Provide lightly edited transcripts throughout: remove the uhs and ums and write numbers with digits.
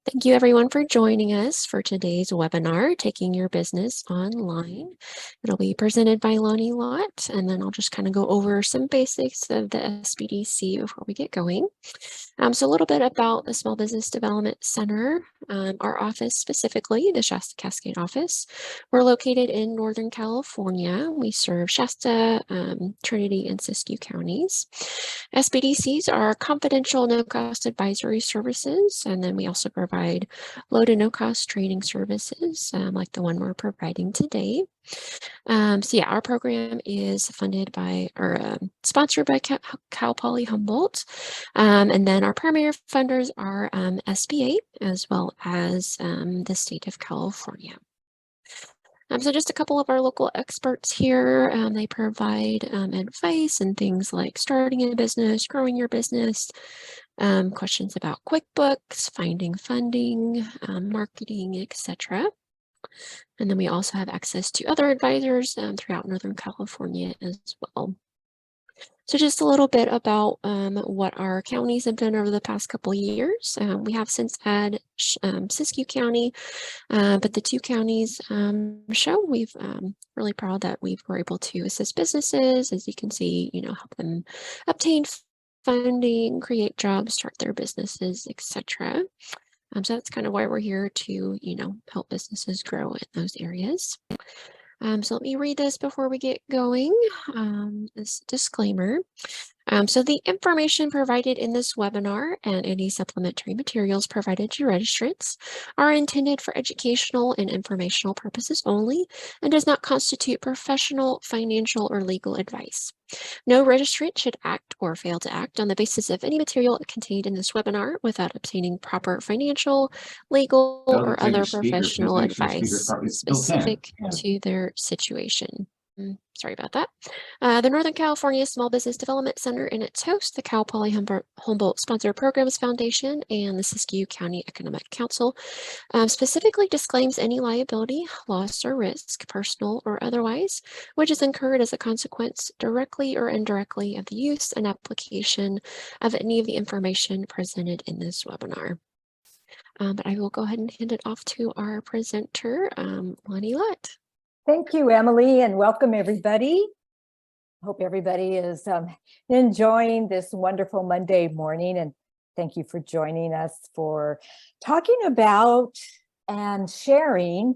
Thank you everyone for joining us for today's webinar, Taking Your Business Online. It'll be presented by Lonnie Lott, and then I'll just kind of go over some basics of the SBDC before we get going. So a little bit about the Small Business Development Center, our office specifically, the Shasta-Cascade office. We're located in Northern California. We serve Shasta, Trinity, and Siskiyou counties. SBDCs are confidential no-cost advisory services, and then we also provide low to no-cost training services like the one we're providing today. So yeah, our program is funded by or sponsored by Cal Poly Humboldt. And then our primary funders are SBA as well as the state of California. So just a couple of our local experts here, they provide advice and things like starting a business, growing your business, questions about QuickBooks, finding funding, marketing, etc. And then we also have access to other advisors throughout Northern California as well. So just a little bit about what our counties have done over the past couple of years. We have since had Siskiyou County, but the two counties show we've really proud that we were able to assist businesses, as you can see, help them obtain funding, create jobs, start their businesses, etc. So that's kind of why we're here to, help businesses grow in those areas. So let me read this before we get going, this disclaimer. So the information provided in this webinar and any supplementary materials provided to registrants are intended for educational and informational purposes only and does not constitute professional, financial, or legal advice. No registrant should act or fail to act on the basis of any material contained in this webinar without obtaining proper financial, legal, or other professional advice specific to their situation. Sorry about that. The Northern California Small Business Development Center and its host, the Cal Poly Humboldt Sponsored Programs Foundation and the Siskiyou County Economic Council, specifically disclaims any liability, loss, or risk, personal or otherwise, which is incurred as a consequence, directly or indirectly, of the use and application of any of the information presented in this webinar. But I will go ahead and hand it off to our presenter, Lonnie Lott. Thank you, Emily, and welcome everybody. Hope everybody is enjoying this wonderful Monday morning, and thank you for joining us for talking about and sharing,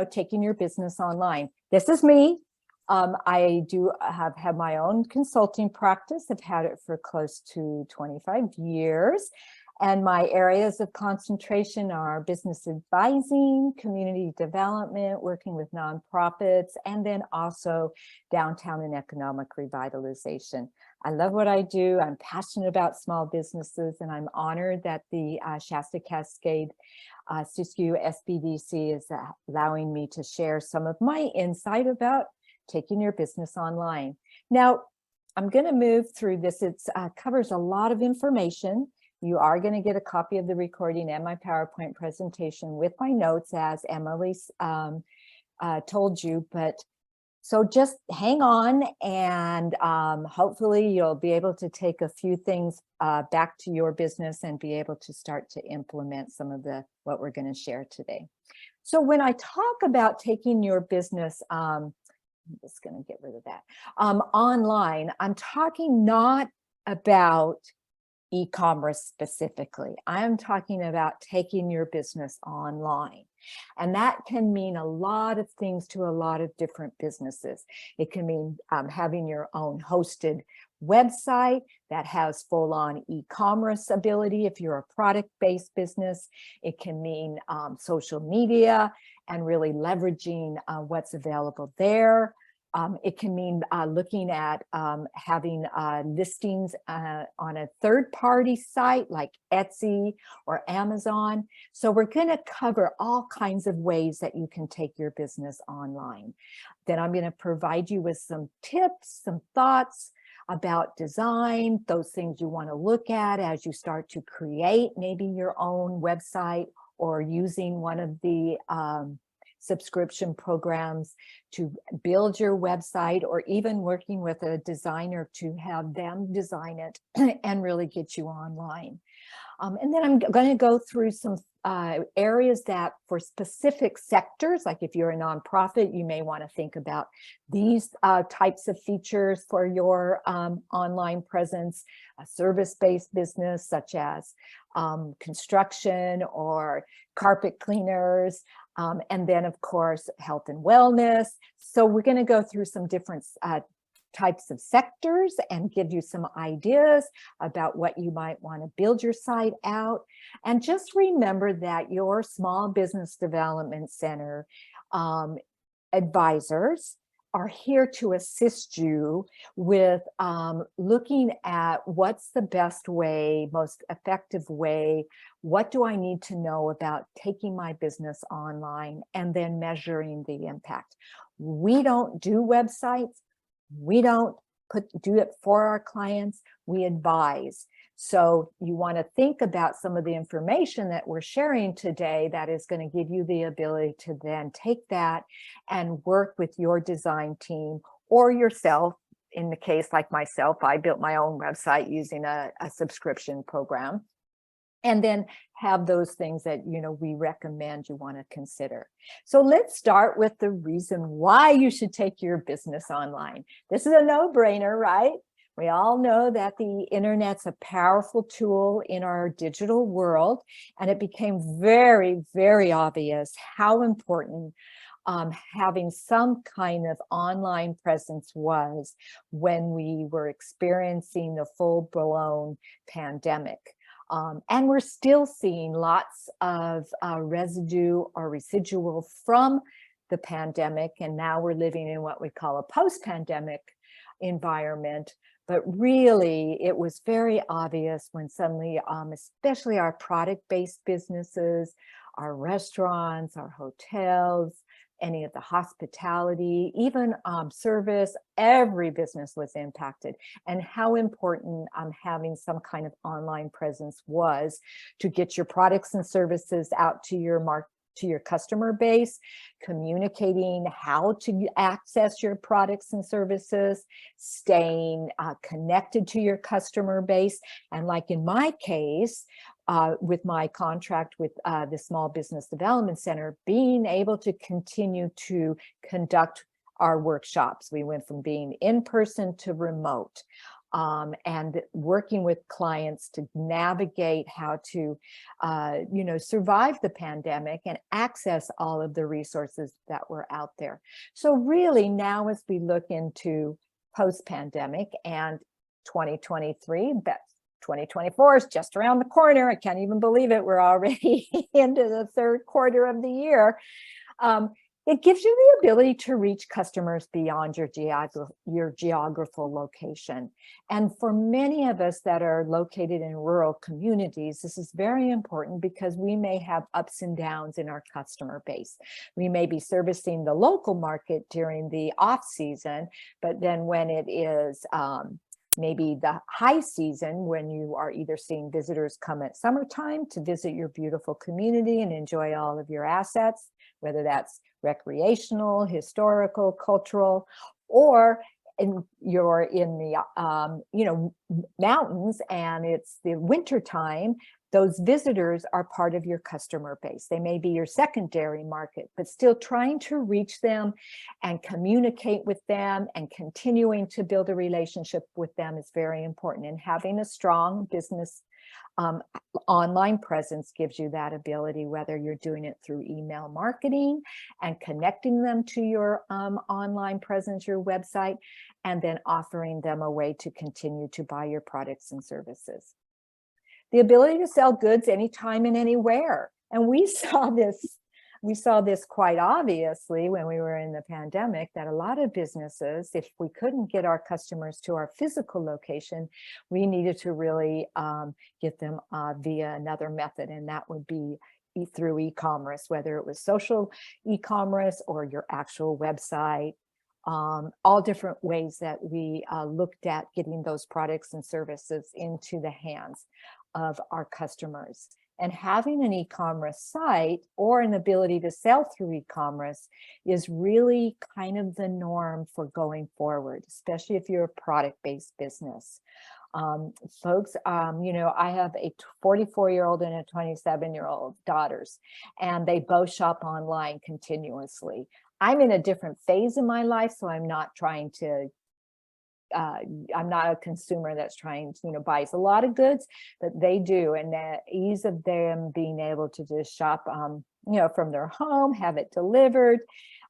taking your business online. This is me. I do have my own consulting practice. I've had it for close to 25 years. And my areas of concentration are business advising, community development, working with nonprofits, and then also downtown and economic revitalization. I love what I do. I'm passionate about small businesses, and I'm honored that the Shasta-Cascade Siskiyou SBDC is allowing me to share some of my insight about taking your business online. Now, I'm going to move through this. It covers a lot of information. You are going to get a copy of the recording and my PowerPoint presentation with my notes, as Emily told you. But so just hang on, and hopefully you'll be able to take a few things back to your business and be able to start to implement some of what we're going to share today. So when I talk about taking your business, I'm just going to get rid of that, online, I'm talking not about e-commerce specifically. I'm talking about taking your business online. And that can mean a lot of things to a lot of different businesses. It can mean having your own hosted website that has full-on e-commerce ability if you're a product-based business. It can mean social media and really leveraging what's available there. It can mean looking at having listings on a third-party site like Etsy or Amazon. So we're going to cover all kinds of ways that you can take your business online. Then I'm going to provide you with some tips, some thoughts about design, those things you want to look at as you start to create maybe your own website or using one of the subscription programs to build your website, or even working with a designer to have them design it and really get you online. And then I'm going to go through some areas that for specific sectors, like if you're a nonprofit, you may want to think about these types of features for your online presence, a service-based business such as construction or carpet cleaners, and then of course, health and wellness. So we're going to go through some different types of sectors and give you some ideas about what you might want to build your site out. And just remember that your Small Business Development Center advisors are here to assist you with looking at what's the best way, most effective way, what do I need to know about taking my business online, and then measuring the impact. We don't do websites. We don't do it for our clients, we advise. So you want to think about some of the information that we're sharing today that is going to give you the ability to then take that and work with your design team or yourself. In the case like myself, I built my own website using a subscription program. And then have those things that, we recommend you want to consider. So let's start with the reason why you should take your business online. This is a no-brainer, right? We all know that the internet's a powerful tool in our digital world, and it became very, very obvious how important having some kind of online presence was when we were experiencing the full-blown pandemic. And we're still seeing lots of residue or residual from the pandemic. And now we're living in what we call a post-pandemic environment. But really, it was very obvious when suddenly, especially our product-based businesses, our restaurants, our hotels, any of the hospitality, even service, every business was impacted, and how important having some kind of online presence was to get your products and services out to your customer base, communicating how to access your products and services, staying connected to your customer base. And like in my case, with my contract with the Small Business Development Center, being able to continue to conduct our workshops. We went from being in person to remote. And working with clients to navigate how to, survive the pandemic and access all of the resources that were out there. So really now as we look into post-pandemic and 2023, 2024 is just around the corner. I can't even believe it. We're already into the third quarter of the year. It gives you the ability to reach customers beyond your geographical location. And for many of us that are located in rural communities, this is very important because we may have ups and downs in our customer base. We may be servicing the local market during the off season, but then when it is maybe the high season, when you are either seeing visitors come at summertime to visit your beautiful community and enjoy all of your assets, whether that's recreational, historical, cultural, or you're in the mountains and it's the winter time, those visitors are part of your customer base. They may be your secondary market, but still trying to reach them and communicate with them and continuing to build a relationship with them is very important. And having a strong business online presence gives you that ability, whether you're doing it through email marketing and connecting them to your online presence, your website, and then offering them a way to continue to buy your products and services. The ability to sell goods anytime and anywhere. And we saw this quite obviously when we were in the pandemic, that a lot of businesses, if we couldn't get our customers to our physical location, we needed to really get them via another method. And that would be through e-commerce, whether it was social e-commerce or your actual website. All different ways that we looked at getting those products and services into the hands of our customers. And having an e-commerce site or an ability to sell through e-commerce is really kind of the norm for going forward, especially if you're a product-based business. Folks, I have a 44-year-old and a 27-year-old daughters, and they both shop online continuously. I'm in a different phase in my life, so I'm not trying to I'm not a consumer that's trying to, buys a lot of goods, but they do. And the ease of them being able to just shop, from their home, have it delivered,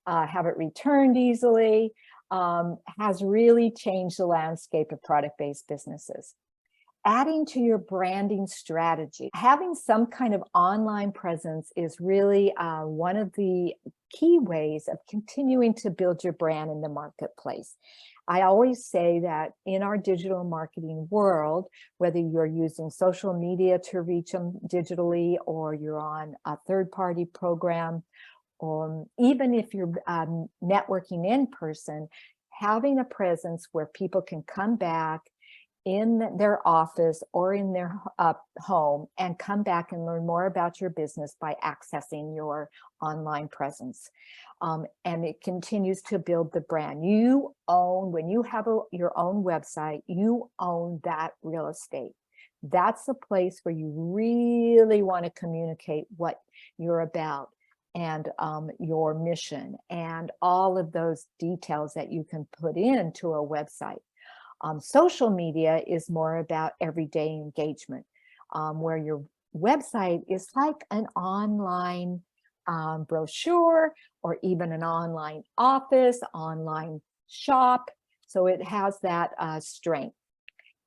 have it returned easily, has really changed the landscape of product-based businesses. Adding to your branding strategy, having some kind of online presence is really one of the key ways of continuing to build your brand in the marketplace. I always say that in our digital marketing world, whether you're using social media to reach them digitally, or you're on a third-party program, or even if you're networking in person, having a presence where people can come back in their office or in their home and come back and learn more about your business by accessing your online presence. And it continues to build the brand. You own, when you have your own website, you own that real estate. That's the place where you really want to communicate what you're about, and your mission, and all of those details that you can put into a website. Social media is more about everyday engagement, where your website is like an online brochure, or even an online office, online shop. So it has that strength.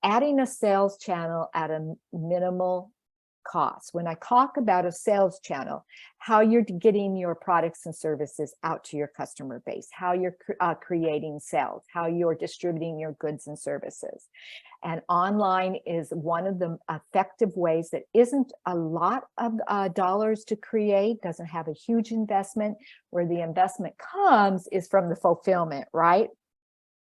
Adding a sales channel at a minimal cost. When I talk about a sales channel, how you're getting your products and services out to your customer base, how you're creating sales, how you're distributing your goods and services. And online is one of the effective ways that isn't a lot of dollars to create, doesn't have a huge investment. Where the investment comes is from the fulfillment, right?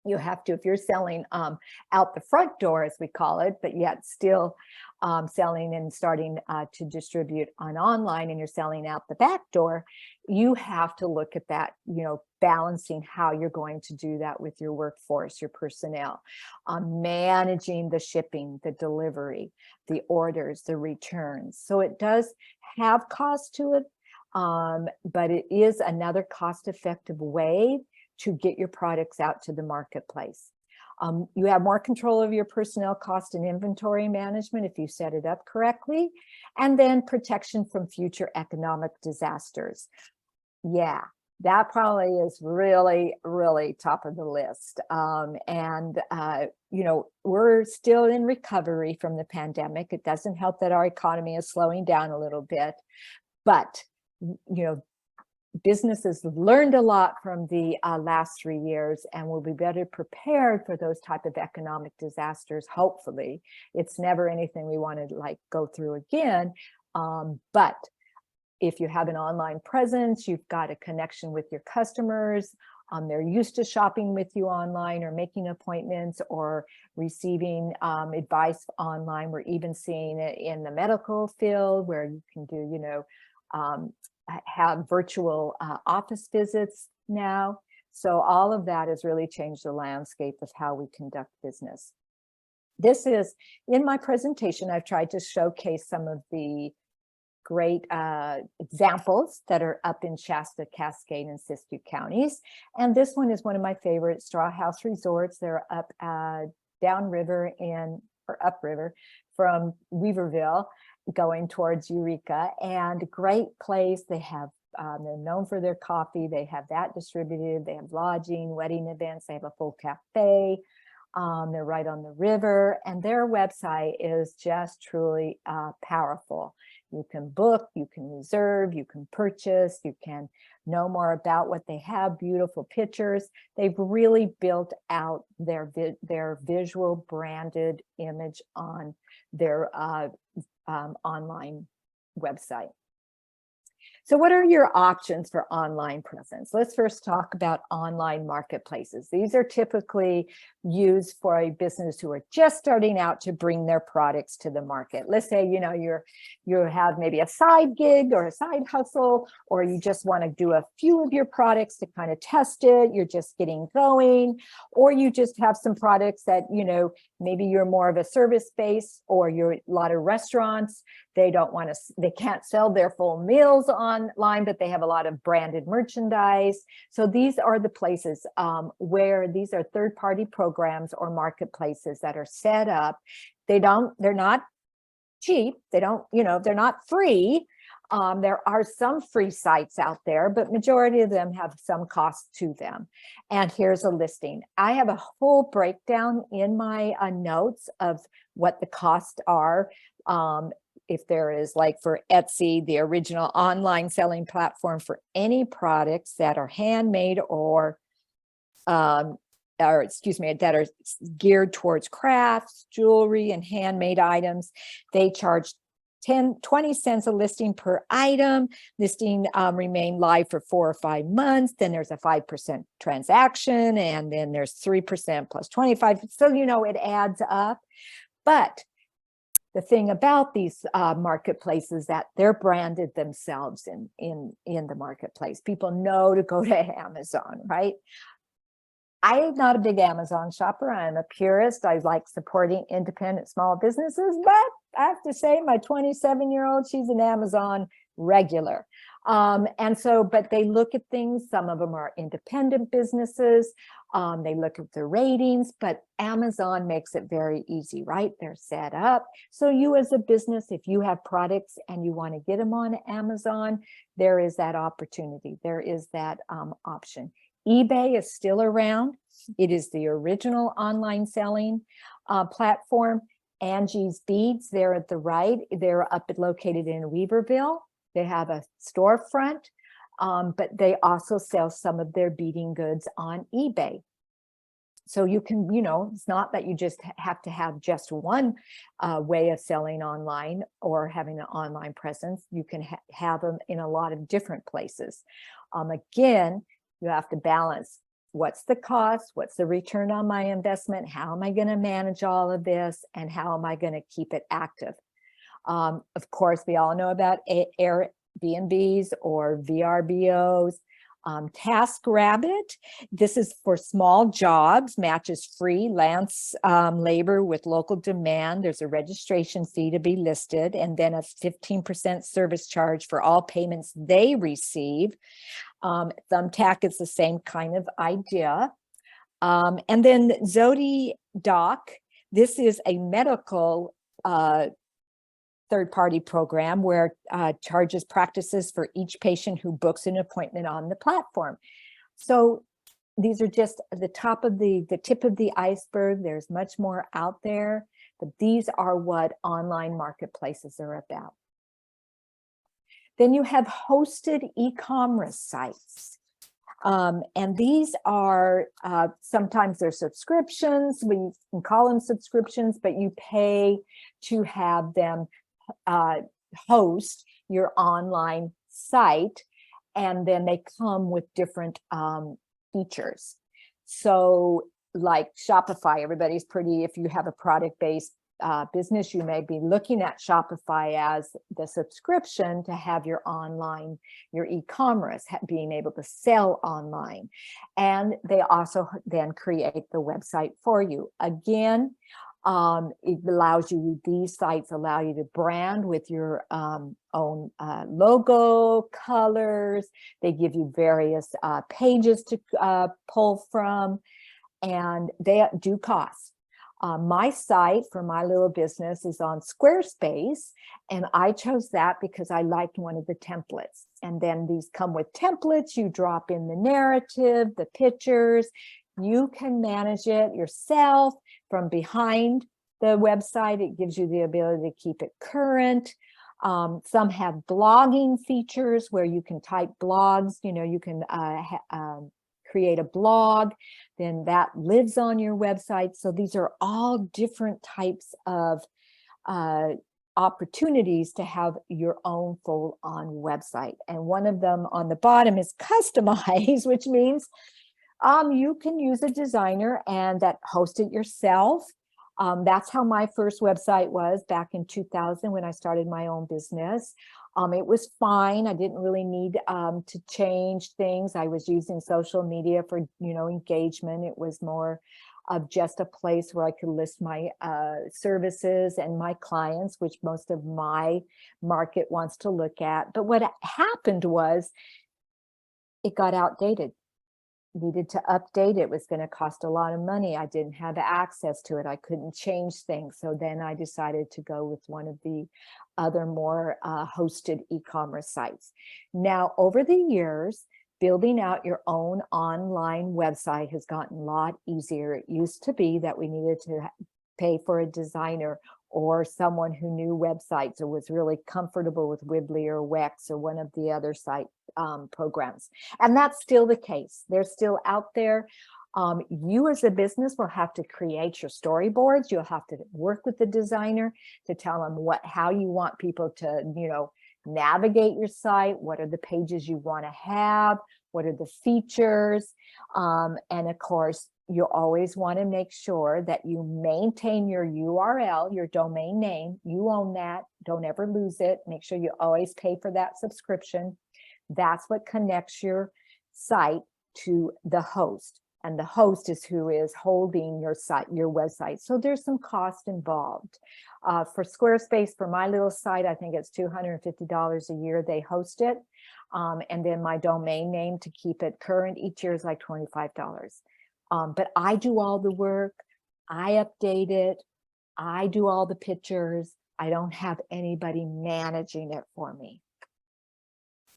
You have to, if you're selling out the front door, as we call it, but yet still selling and starting to distribute on online, and you're selling out the back door, you have to look at that, balancing how you're going to do that with your workforce, your personnel, managing the shipping, the delivery, the orders, the returns. So it does have cost to it, but it is another cost-effective way to get your products out to the marketplace. You have more control over your personnel cost and inventory management if you set it up correctly, and then protection from future economic disasters. Yeah, that probably is really, really top of the list. We're still in recovery from the pandemic. It doesn't help that our economy is slowing down a little bit, but businesses learned a lot from the last 3 years, and will be better prepared for those type of economic disasters. Hopefully, it's never anything we want to go through again. But if you have an online presence, you've got a connection with your customers. They're used to shopping with you online, or making appointments, or receiving advice online. We're even seeing it in the medical field, where you can do, have virtual office visits now. So all of that has really changed the landscape of how we conduct business. This is, in my presentation, I've tried to showcase some of the great examples that are up in Shasta-Cascade and Siskiyou counties. And this one is one of my favorite, Straw House Resorts. They're up upriver from Weaverville, going towards Eureka, and a great place. They have, they're known for their coffee. They have that distributed. They have lodging, wedding events. They have a full cafe. They're right on the river, and their website is just truly powerful. You can book, you can reserve, you can purchase, you can know more about what they have, beautiful pictures. They've really built out their visual branded image on their online website. So what are your options for online presence? Let's first talk about online marketplaces. These are typically used for a business who are just starting out to bring their products to the market. Let's say, you have maybe a side gig or a side hustle, or you just want to do a few of your products to kind of test it. You're just getting going, or you just have some products that, maybe you're more of a service base, or you're a lot of restaurants. They can't sell their full meals online, but they have a lot of branded merchandise. So these are the places where these are third-party programs or marketplaces that are set up. They're not cheap. They're not free. There are some free sites out there, but majority of them have some cost to them. And here's a listing. I have a whole breakdown in my notes of what the costs are. If there is, like for Etsy, the original online selling platform for any products that are handmade or that are geared towards crafts, jewelry, and handmade items, they charge 20 cents a listing per item. Listing remain live for 4 or 5 months. Then there's a 5% transaction, and then there's 3% plus 25. So, it adds up. But the thing about these marketplaces that they're branded themselves in the marketplace. People know to go to Amazon, right? I'm not a big Amazon shopper. I'm a purist. I like supporting independent small businesses, but I have to say my 27-year-old, she's an Amazon regular. But they look at things. Some of them are independent businesses. They look at the ratings, but Amazon makes it very easy, right? They're set up. So you as a business, if you have products and you want to get them on Amazon, there is that opportunity. There is that option. eBay is still around. It is the original online selling platform. Angie's Beads, they're at the right. They're located in Weaverville. They have a storefront, but they also sell some of their beading goods on eBay. So you can, it's not that you just have to have just one way of selling online or having an online presence. You can have them in a lot of different places. Again, you have to balance what's the cost, what's the return on my investment, how am I going to manage all of this, and how am I going to keep it active? Of course, we all know about Airbnbs or VRBOs. TaskRabbit, this is for small jobs, matches freelance labor with local demand. There's a registration fee to be listed, and then a 15% service charge for all payments they receive. Thumbtack is the same kind of idea. And then ZodiDoc, this is a medical third-party program where charges practices for each patient who books an appointment on the platform. So these are just the tip of the iceberg. There's much more out there, but these are what online marketplaces are about. Then you have hosted e-commerce sites. And these are, sometimes they're subscriptions. We can call them subscriptions, but you pay to have them host your online site, and then they come with different features. So like Shopify, if you have a product-based business, you may be looking at Shopify as the subscription to have your e-commerce, being able to sell online. And they also then create the website for you. Again, these sites allow you to brand with your own logo, colors. They give you various pages to pull from, and they do cost. My site for my little business is on Squarespace, and I chose that because I liked one of the templates. And then these come with templates. You drop in the narrative, the pictures. You can manage it yourself from behind the website. It gives you the ability to keep it current. Some have blogging features where you can type blogs. You can create a blog, then that lives on your website. So these are all different types of opportunities to have your own full-on website. And one of them on the bottom is customize, which means you can use a designer and that host it yourself. That's how my first website was back in 2000 when I started my own business. It was fine. I didn't really need to change things. I was using social media for, engagement. It was more of just a place where I could list my services and my clients, which most of my market wants to look at. But what happened was it got outdated. Needed to update. It was going to cost a lot of money. I didn't have access to it. I couldn't change things. So then I decided to go with one of the other more hosted e-commerce sites. Now, over the years, building out your own online website has gotten a lot easier. It used to be that we needed to pay for a designer or someone who knew websites or was really comfortable with Weebly or Wix or one of the other site programs. And that's still the case. They're still out there. You as a business will have to create your storyboards. You'll have to work with the designer to tell them how you want people to, navigate your site. What are the pages you want to have? What are the features? And of course, you always want to make sure that you maintain your URL, your domain name. You own that. Don't ever lose it. Make sure you always pay for that subscription. That's what connects your site to the host. And the host is who is holding your site, your website. So there's some cost involved. For Squarespace, for my little site, I think it's $250 a year. They host it. And then my domain name to keep it current each year is like $25. But I do all the work. I update it. I do all the pictures. I don't have anybody managing it for me.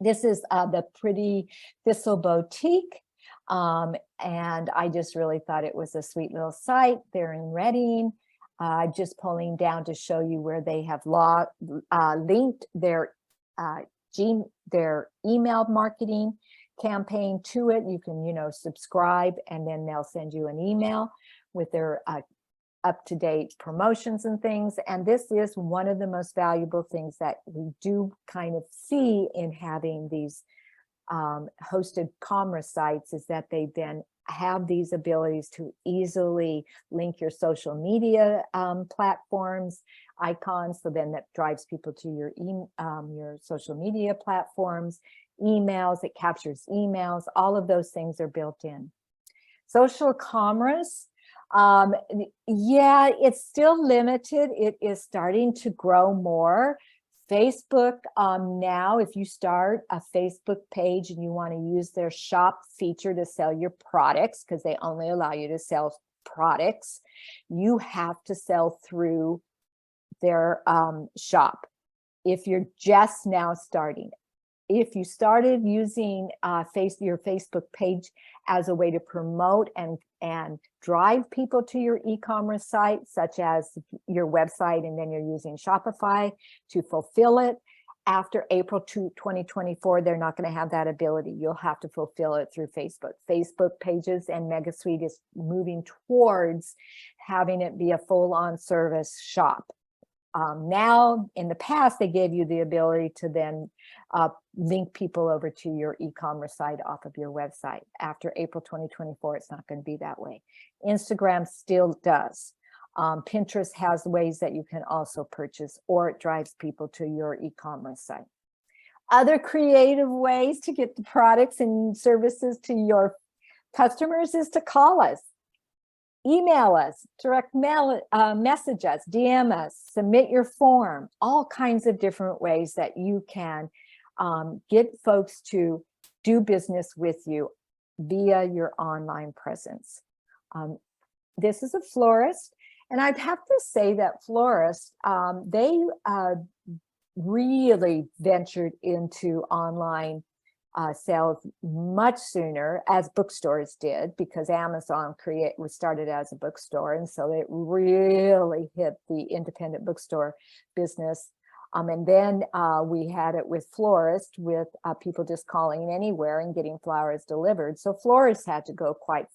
This is the Pretty Thistle Boutique. And I just really thought it was a sweet little site. They're in Reading. Just pulling down to show you where they have linked their email marketing campaign to it. You can, subscribe, and then they'll send you an email with their up-to-date promotions and things. And this is one of the most valuable things that we do kind of see in having these hosted commerce sites, is that they then have these abilities to easily link your social media platforms, icons. So then that drives people to your social media platforms, emails, it captures emails. All of those things are built in. Social commerce, yeah, it's still limited. It is starting to grow more. Facebook, now, if you start a Facebook page and you want to use their shop feature to sell your products, because they only allow you to sell products, you have to sell through their shop. If you're just now starting, if you started using your Facebook page as a way to promote and drive people to your e-commerce site, such as your website, and then you're using Shopify to fulfill it, after April 2024, they're not going to have that ability. You'll have to fulfill it through Facebook. Facebook pages and MegaSuite is moving towards having it be a full-on service shop. Now, in the past, they gave you the ability to then link people over to your e-commerce site off of your website. After April 2024, it's not going to be that way. Instagram still does. Pinterest has ways that you can also purchase, or it drives people to your e-commerce site. Other creative ways to get the products and services to your customers is to call us. Email us, direct mail, message us, DM us, submit your form, all kinds of different ways that you can get folks to do business with you via your online presence. This is a florist, and I'd have to say that florists, they really ventured into online sales much sooner, as bookstores did, because Amazon was started as a bookstore, and so it really hit the independent bookstore business. And then we had it with florists, with people just calling anywhere and getting flowers delivered. So florists had to go quite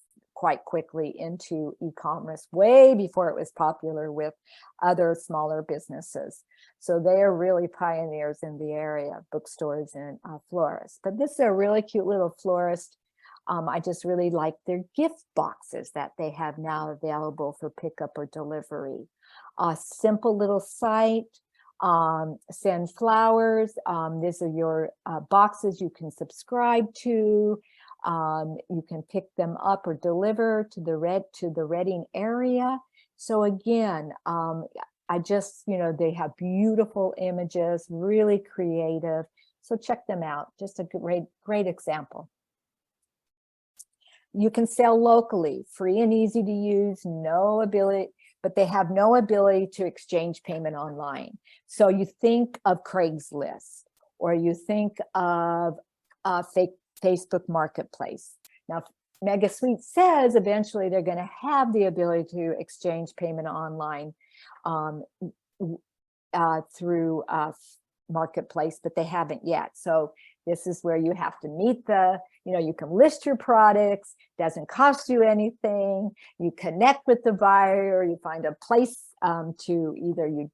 quickly into e-commerce way before it was popular with other smaller businesses. So they are really pioneers in the area, bookstores and florists. But this is a really cute little florist. I just really like their gift boxes that they have now available for pickup or delivery. A simple little site. Send flowers. These are your boxes you can subscribe to. You can pick them up or deliver to the Reading area. So again, I just, they have beautiful images, really creative. So check them out. Just a great example. You can sell locally, free and easy to use, but they have no ability to exchange payment online. So you think of Craigslist, or you think of Facebook Marketplace. Now, Mega Suite says eventually they're going to have the ability to exchange payment online through Marketplace, but they haven't yet. So this is where you have to meet you can list your products, doesn't cost you anything. You connect with the buyer, you find a place to either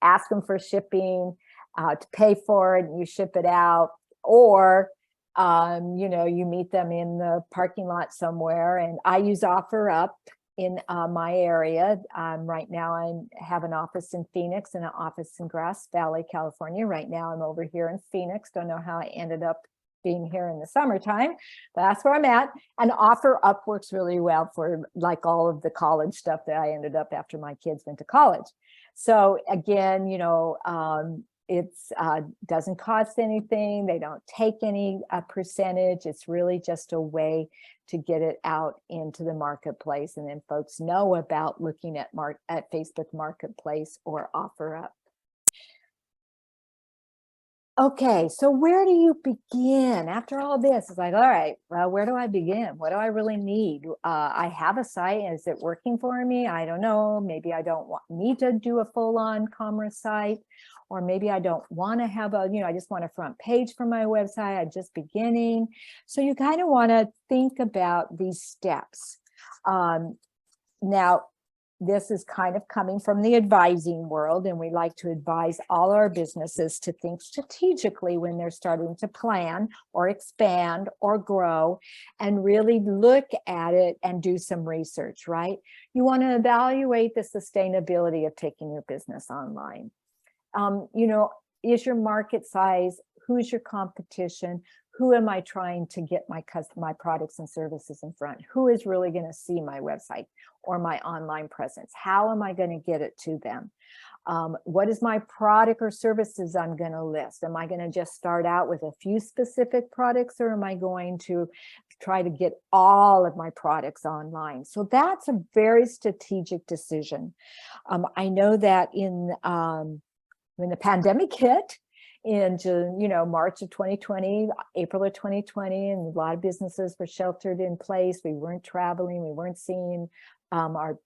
ask them for shipping, to pay for it, and you ship it out, or you meet them in the parking lot somewhere. And I use OfferUp in my area. Right now I have an office in Phoenix and an office in Grass Valley, California. Right now I'm over here in Phoenix. Don't know how I ended up being here in the summertime, but that's where I'm at. And OfferUp works really well for like all of the college stuff that I ended up after my kids went to college. So again, it's doesn't cost anything. They don't take any percentage. It's really just a way to get it out into the marketplace, and then folks know about looking at Facebook Marketplace or OfferUp. Okay, so where do you begin after all this? It's like, all right, well, where do I begin? What do I really need? I have a site. Is it working for me? I don't know. Maybe I don't need to do a full-on commerce site, or maybe I don't want to have I just want a front page for my website. I'm just beginning. So you kind of want to think about these steps. Now, this is kind of coming from the advising world, and we like to advise all our businesses to think strategically when they're starting to plan or expand or grow, and really look at it and do some research, right? You want to evaluate the sustainability of taking your business online. Is your market size? Who's your competition? Who am I trying to get my products and services in front? Who is really going to see my website or my online presence? How am I going to get it to them? What is my product or services I'm going to list? Am I going to just start out with a few specific products, or am I going to try to get all of my products online? So that's a very strategic decision. I know that when the pandemic hit, in March of 2020, April of 2020, and a lot of businesses were sheltered in place. We weren't traveling. We weren't seeing our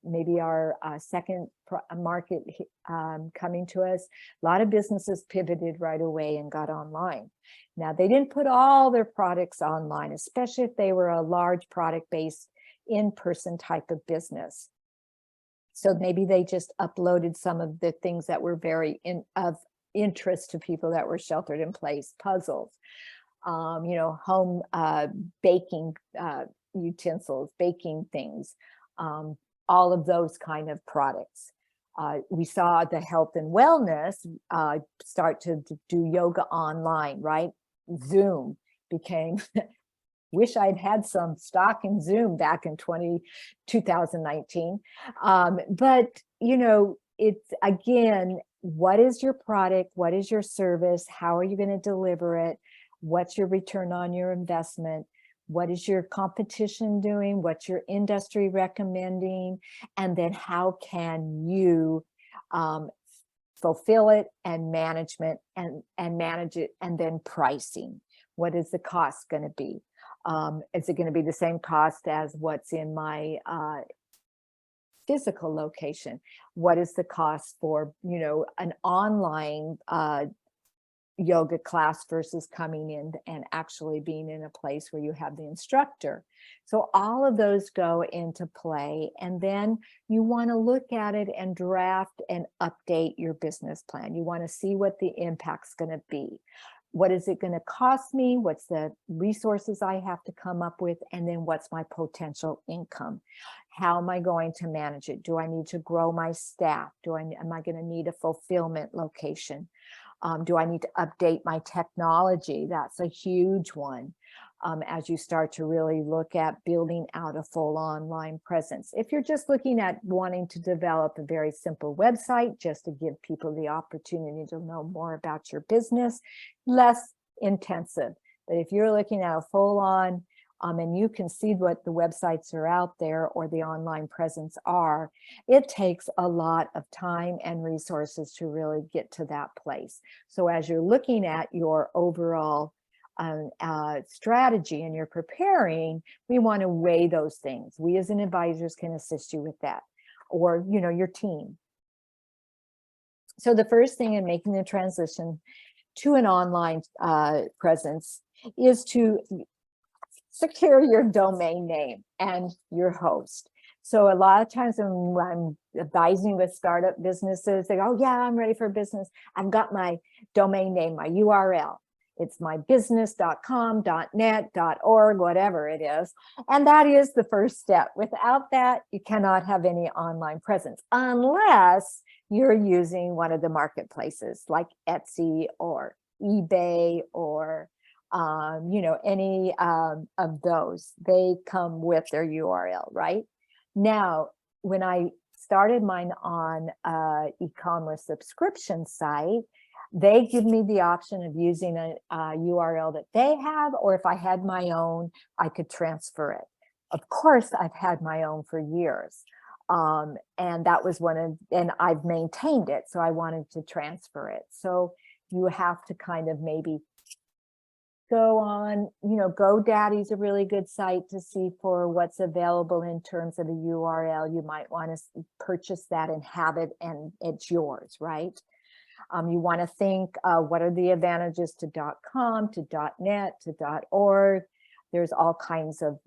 second market coming to us. A lot of businesses pivoted right away and got online. Now, they didn't put all their products online, especially if they were a large product-based in-person type of business. So maybe they just uploaded some of the things that were very of interest to people that were sheltered in place: puzzles, home baking utensils, baking things, all of those kind of products. We saw the health and wellness start to do yoga online, right? Zoom became, wish I'd had some stock in Zoom back in 2019. But, it's, again, what is your product? What is your service? How are you going to deliver it? What's your return on your investment? What is your competition doing? What's your industry recommending? And then how can you fulfill it and manage it, and then pricing? What is the cost going to be? Is it going to be the same cost as what's in my physical location? What is the cost for, an online yoga class versus coming in and actually being in a place where you have the instructor? So all of those go into play, and then you want to look at it and draft and update your business plan. You want to see what the impact's going to be. What is it going to cost me? What's the resources I have to come up with? And then what's my potential income? How am I going to manage it? Do I need to grow my staff? Am I going to need a fulfillment location? Do I need to update my technology? That's a huge one. As you start to really look at building out a full online presence. If you're just looking at wanting to develop a very simple website just to give people the opportunity to know more about your business, less intensive. But if you're looking at a full on, and you can see what the websites are out there or the online presence are, it takes a lot of time and resources to really get to that place. So as you're looking at your overall strategy and you're preparing, we want to weigh those things. We as an advisors can assist you with that, or your team. So the first thing in making the transition to an online presence is to secure your domain name and your host. So a lot of times when I'm advising with startup businesses, they go, oh yeah, I'm ready for business. I've got my domain name, my URL. It's my business.com, .net, .org, whatever it is. And that is the first step. Without that, you cannot have any online presence unless you're using one of the marketplaces like Etsy or eBay or any of those. They come with their URL, right? Now, when I started mine on e-commerce subscription site, they give me the option of using a URL that they have, or if I had my own, I could transfer it. Of course, I've had my own for years. And that was and I've maintained it. So I wanted to transfer it. So you have to kind of maybe go on, GoDaddy's a really good site to see for what's available in terms of a URL. You might want to purchase that and have it, and it's yours, right? You want to think, what are the advantages to .com, to .net, to .org? There's all kinds of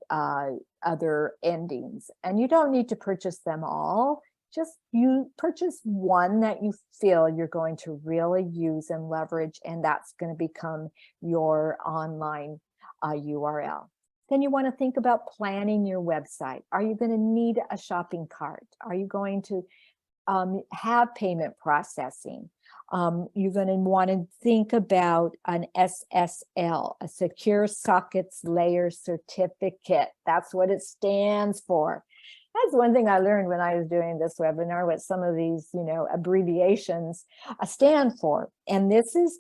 other endings, and you don't need to purchase them all. Just you purchase one that you feel you're going to really use and leverage, and that's going to become your online URL. Then you want to think about planning your website. Are you going to need a shopping cart? Are you going to have payment processing? You're going to want to think about an SSL, a Secure Sockets Layer Certificate. That's what it stands for. That's one thing I learned when I was doing this webinar, what some of these, abbreviations stand for. And this is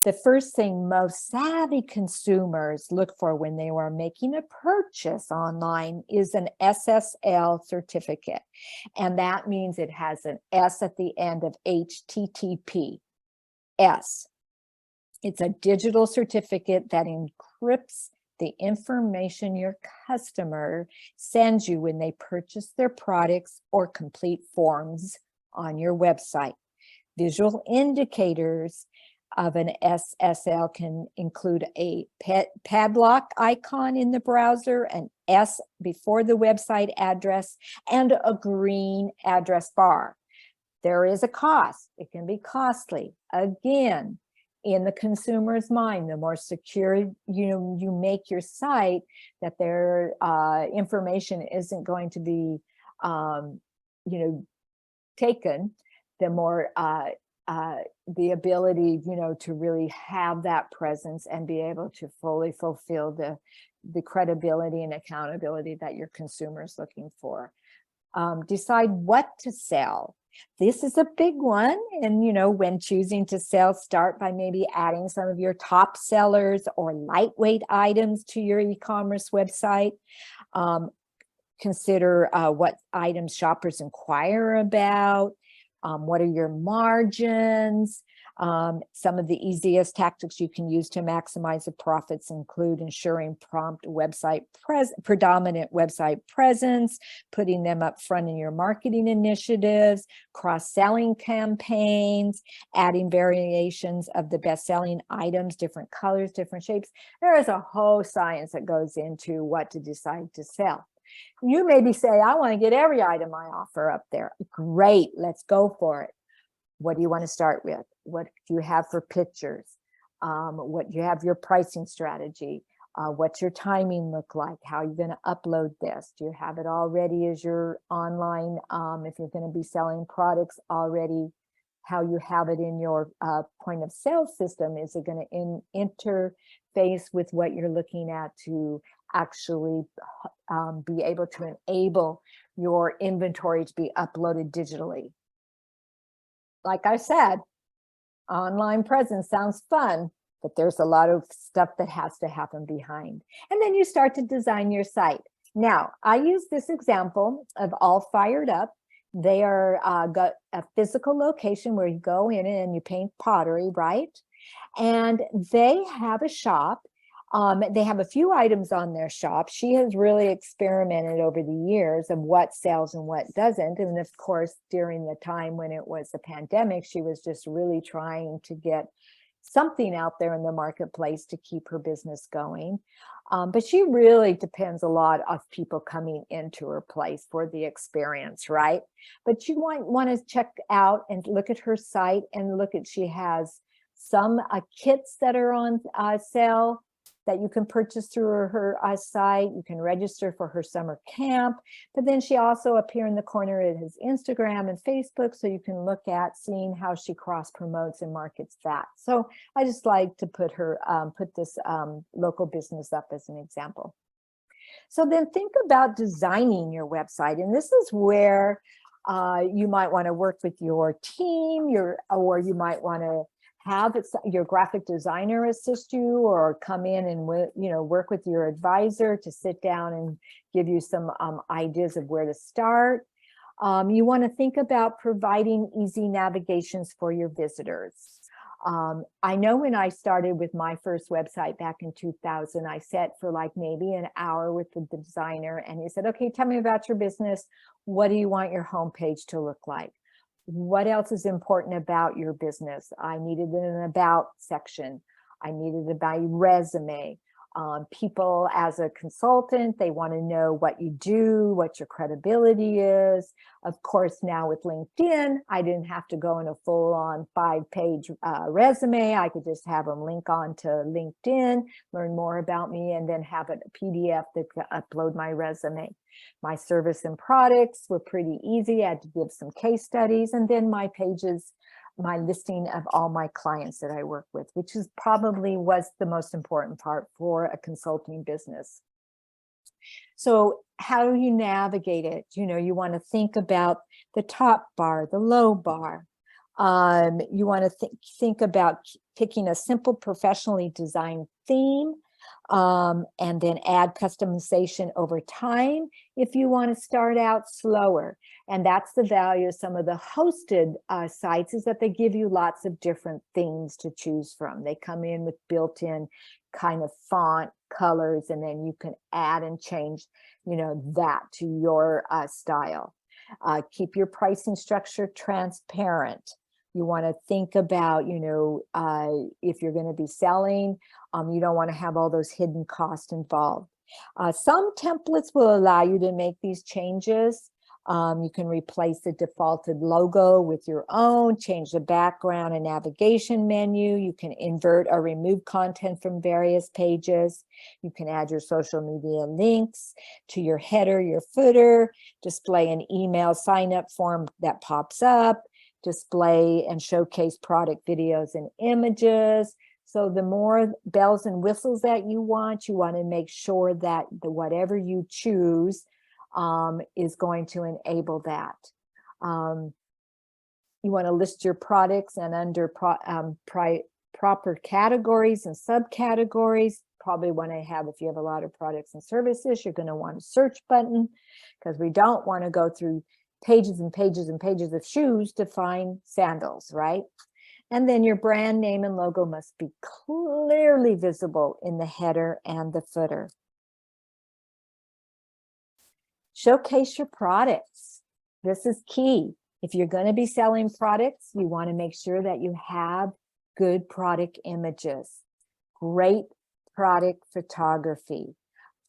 the first thing most savvy consumers look for when they are making a purchase online is an SSL certificate. And that means it has an S at the end of HTTP. S. It's a digital certificate that encrypts the information your customer sends you when they purchase their products or complete forms on your website. Visual indicators of an SSL can include a padlock icon in the browser, an S before the website address, and a green address bar. There is a cost. It can be costly. Again, in the consumer's mind, the more secure you make your site, that their information isn't going to be taken, the more the ability to really have that presence and be able to fully fulfill the credibility and accountability that your consumer is looking for. Decide what to sell. This is a big one. And, when choosing to sell, start by maybe adding some of your top sellers or lightweight items to your e-commerce website. Consider what items shoppers inquire about. What are your margins? Some of the easiest tactics you can use to maximize the profits include ensuring prompt predominant website presence, putting them up front in your marketing initiatives, cross-selling campaigns, adding variations of the best-selling items, different colors, different shapes. There is a whole science that goes into what to decide to sell. You maybe say, I want to get every item I offer up there. Great, let's go for it. What do you want to start with? What do you have for pictures? What do you have your pricing strategy? What's your timing look like? How are you going to upload this? Do you have it already as your online, if you're going to be selling products already how you have it in your point of sale system. Is it going to interface with what you're looking at to actually be able to enable your inventory to be uploaded digitally? Like I said, online presence sounds fun, but there's a lot of stuff that has to happen behind. And then you start to design your site. Now, I use this example of All Fired Up. They are got a physical location where you go in and you paint pottery, right? And they have a shop. They have a few items on their shop. She has really experimented over the years of what sells and what doesn't. And of course, during the time when it was a pandemic, she was just really trying to get something out there in the marketplace to keep her business going. But she really depends a lot on people coming into her place for the experience, right? But you want to check out and look at her site and look at, she has some kits that are on sale that you can purchase through her site. You can register for her summer camp, but then she also up here in the corner, it has Instagram and Facebook, so you can look at seeing how she cross promotes and markets that. So I just like to put her, put this local business up as an example. So then think about designing your website. And this is where you might want to work with your team, or you might want to have your graphic designer assist you, or come in and work with your advisor to sit down and give you some ideas of where to start. You want to think about providing easy navigations for your visitors. I know when I started with my first website back in 2000, I sat for like maybe an hour with the designer, and he said, okay, tell me about your business. What do you want your homepage to look like? What else is important about your business? I needed an about section. I needed about your resume. People as a consultant, they want to know what you do, what your credibility is. Of course, now with LinkedIn, I didn't have to go in a full-on 5-page resume. I could just have them link on to LinkedIn, learn more about me, and then have a PDF that could upload my resume. My service and products were pretty easy. I had to give some case studies, and then my pages, my listing of all my clients that I work with, which is probably was the most important part for a consulting business. So how do you navigate it? You want to think about the top bar, the low bar. You want to think about picking a simple, professionally designed theme, and then add customization over time if you want to start out slower. And that's the value of some of the hosted sites, is that they give you lots of different things to choose from. They come in with built-in kind of font colors, and then you can add and change, that to your style. Keep your pricing structure transparent. You want to think about, if you're going to be selling, you don't want to have all those hidden costs involved. Some templates will allow you to make these changes. You can replace the defaulted logo with your own, change the background and navigation menu. You can invert or remove content from various pages. You can add your social media links to your header, your footer, display an email sign-up form that pops up, display and showcase product videos and images. So the more bells and whistles that you want to make sure that whatever you choose is going to enable that. You want to list your products and under proper categories and subcategories. Probably want to have, if you have a lot of products and services, you're going to want a search button, because we don't want to go through pages and pages and pages of shoes to find sandals, right? And then your brand name and logo must be clearly visible in the header and the footer. Showcase your products. This is key. If you're going to be selling products, you want to make sure that you have good product images, great product photography,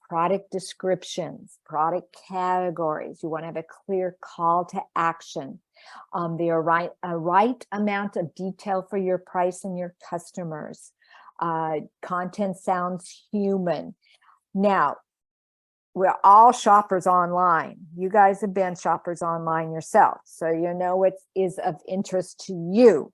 product descriptions, product categories. You want to have a clear call to action. The right amount of detail for your price and your customers. Content sounds human. Now, we're all shoppers online. You guys have been shoppers online yourself, so you know what is of interest to you.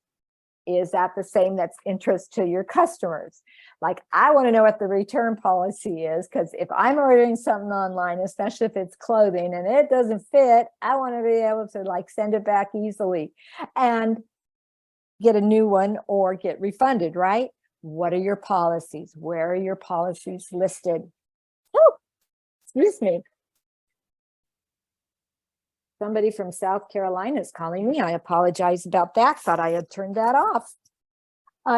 Is that the same that's interest to your customers? Like, I want to know what the return policy is, because if I'm ordering something online, especially if it's clothing and it doesn't fit, I want to be able to like send it back easily and get a new one or get refunded, right? What are your policies? Where are your policies listed? Oh, excuse me. Somebody from South Carolina is calling me. I apologize about that. Thought I had turned that off.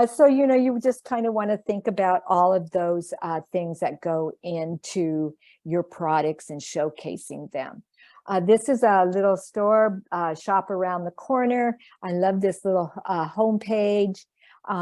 So, you know, you just kind of want to think about all of those things that go into your products and showcasing them. This is a little store, shop around the corner. I love this little homepage.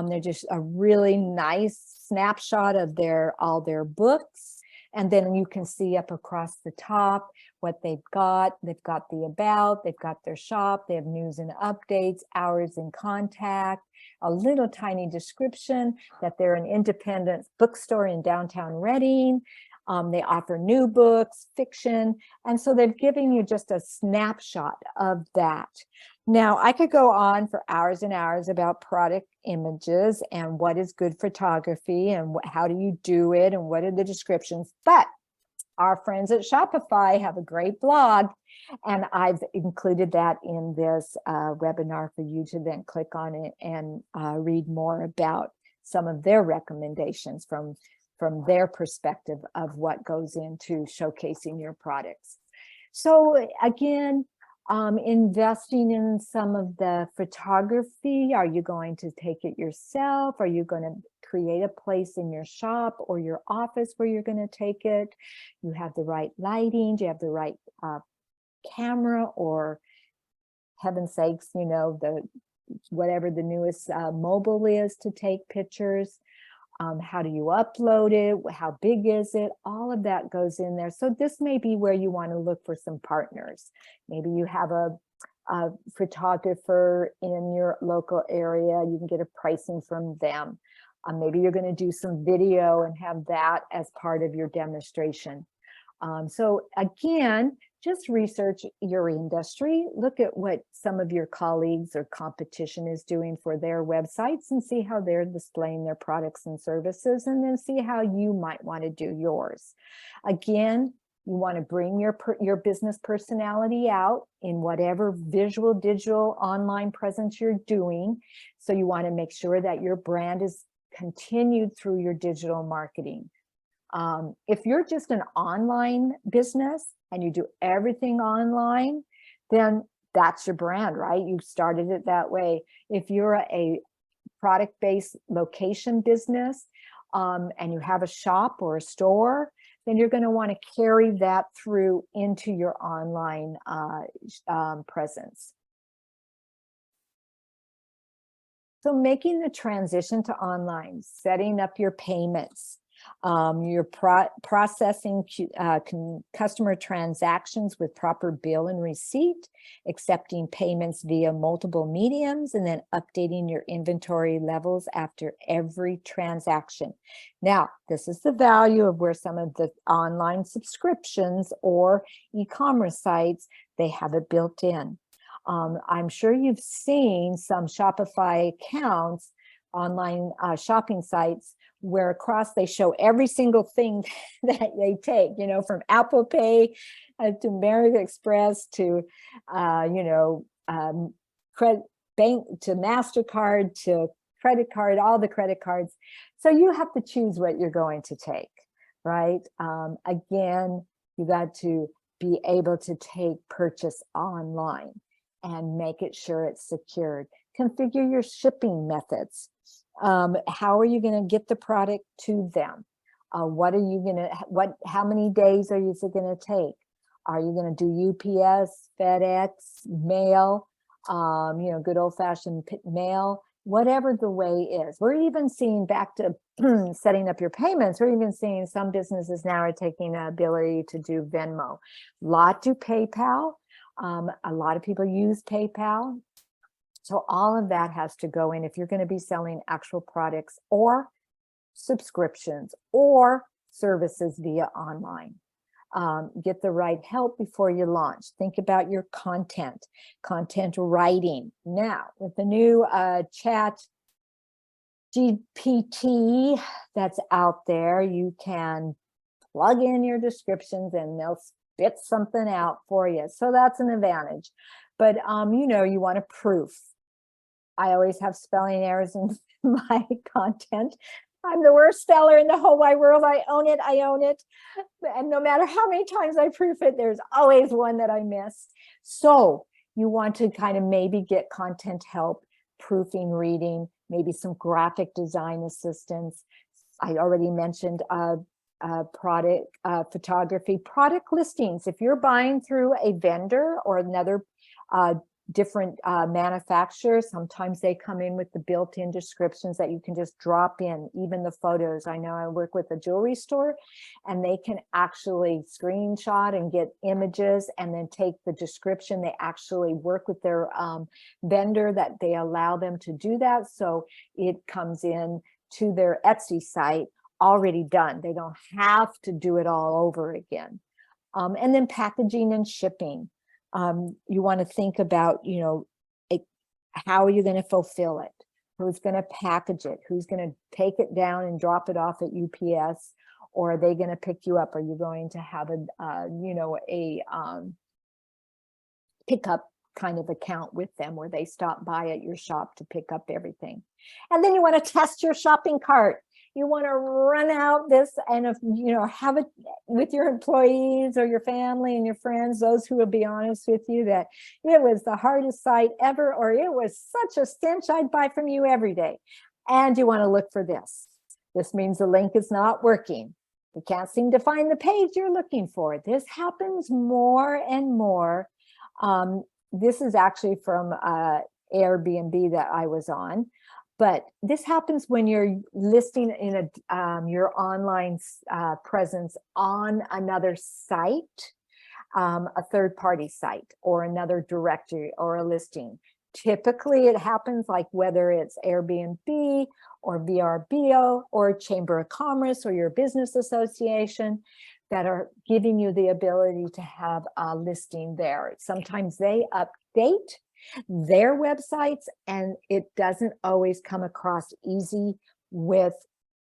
They're just a really nice snapshot of all their books. And then you can see up across the top what they've got. They've got the about, they've got their shop, they have news and updates, hours in contact, a little tiny description that they're an independent bookstore in downtown Reading. They offer new books, fiction, and so they're giving you just a snapshot of that. Now, I could go on for hours and hours about product images and what is good photography and how do you do it and what are the descriptions, but our friends at Shopify have a great blog, and I've included that in this webinar for you to then click on it and read more about some of their recommendations from their perspective of what goes into showcasing your products. So again, investing in some of the photography. Are you going to take it yourself? Are you going to create a place in your shop or your office where you're going to take it? You have the right lighting? Do you have the right camera, or heaven's sakes, you know, whatever the newest mobile is to take pictures? How do you upload it? How big is it? All of that goes in there. So this may be where you want to look for some partners. Maybe you have a photographer in your local area. You can get a pricing from them. Maybe you're going to do some video and have that as part of your demonstration. So again, just research your industry, look at what some of your colleagues or competition is doing for their websites and see how they're displaying their products and services, and then see how you might want to do yours. Again, you want to bring your business personality out in whatever visual, digital, online presence you're doing. So you want to make sure that your brand is continued through your digital marketing. If you're just an online business and you do everything online, then that's your brand, right? You started it that way. If you're a product-based location business and you have a shop or a store, then you're going to want to carry that through into your online presence. So making the transition to online, setting up your payments, you're processing customer transactions with proper bill and receipt, accepting payments via multiple mediums, and then updating your inventory levels after every transaction. Now, this is the value of where some of the online subscriptions or e-commerce sites, they have it built in. I'm sure you've seen some Shopify accounts, online shopping sites, where across they show every single thing that they take, you know, from Apple Pay to American Express to, credit bank to MasterCard to credit card, all the credit cards. So you have to choose what you're going to take, right? Again, you got to be able to take purchase online and make it sure it's secured. Configure your shipping methods. How are you going to get the product to them? What are you going to, how many days are you going to take? Are you going to do UPS, FedEx, mail, good old fashioned mail, whatever the way is. We're even seeing, back to setting up your payments, we're even seeing some businesses now are taking the ability to do Venmo. A lot do PayPal. A lot of people use PayPal. So all of that has to go in if you're going to be selling actual products or subscriptions or services via online. Get the right help before you launch. Think about your content writing. Now, with the new chat GPT that's out there, you can plug in your descriptions and they'll spit something out for you. So that's an advantage. But you know, you want a proof. I always have spelling errors in my content. I'm the worst speller in the whole wide world. I own it. I own it. And no matter how many times I proof it, there's always one that I miss. So you want to kind of maybe get content help, proofing, reading, maybe some graphic design assistance. I already mentioned product photography, product listings. If you're buying through a vendor or another different manufacturers, sometimes they come in with the built-in descriptions that you can just drop in, even the photos. I know I work with a jewelry store and they can actually screenshot and get images and then take the description. They actually work with their vendor that they allow them to do that. So it comes in to their Etsy site already done. They don't have to do it all over again. And then packaging and shipping. You want to think about, you know, how are you going to fulfill it? Who's going to package it? Who's going to take it down and drop it off at UPS? Or are they going to pick you up? Are you going to have a, you know, a pickup kind of account with them where they stop by at your shop to pick up everything? And then you want to test your shopping cart. You want to run out this and, if, you know, have it with your employees or your family and your friends, those who will be honest with you that it was the hardest site ever, or it was such a stench, I'd buy from you every day. And you want to look for this. This means the link is not working. You can't seem to find the page you're looking for. This happens more and more. This is actually from Airbnb that I was on. But this happens when you're listing in your online presence on another site, a third-party site or another directory or a listing. Typically, it happens like whether it's Airbnb or VRBO or Chamber of Commerce or your business association that are giving you the ability to have a listing there. Sometimes they update their websites and it doesn't always come across easy with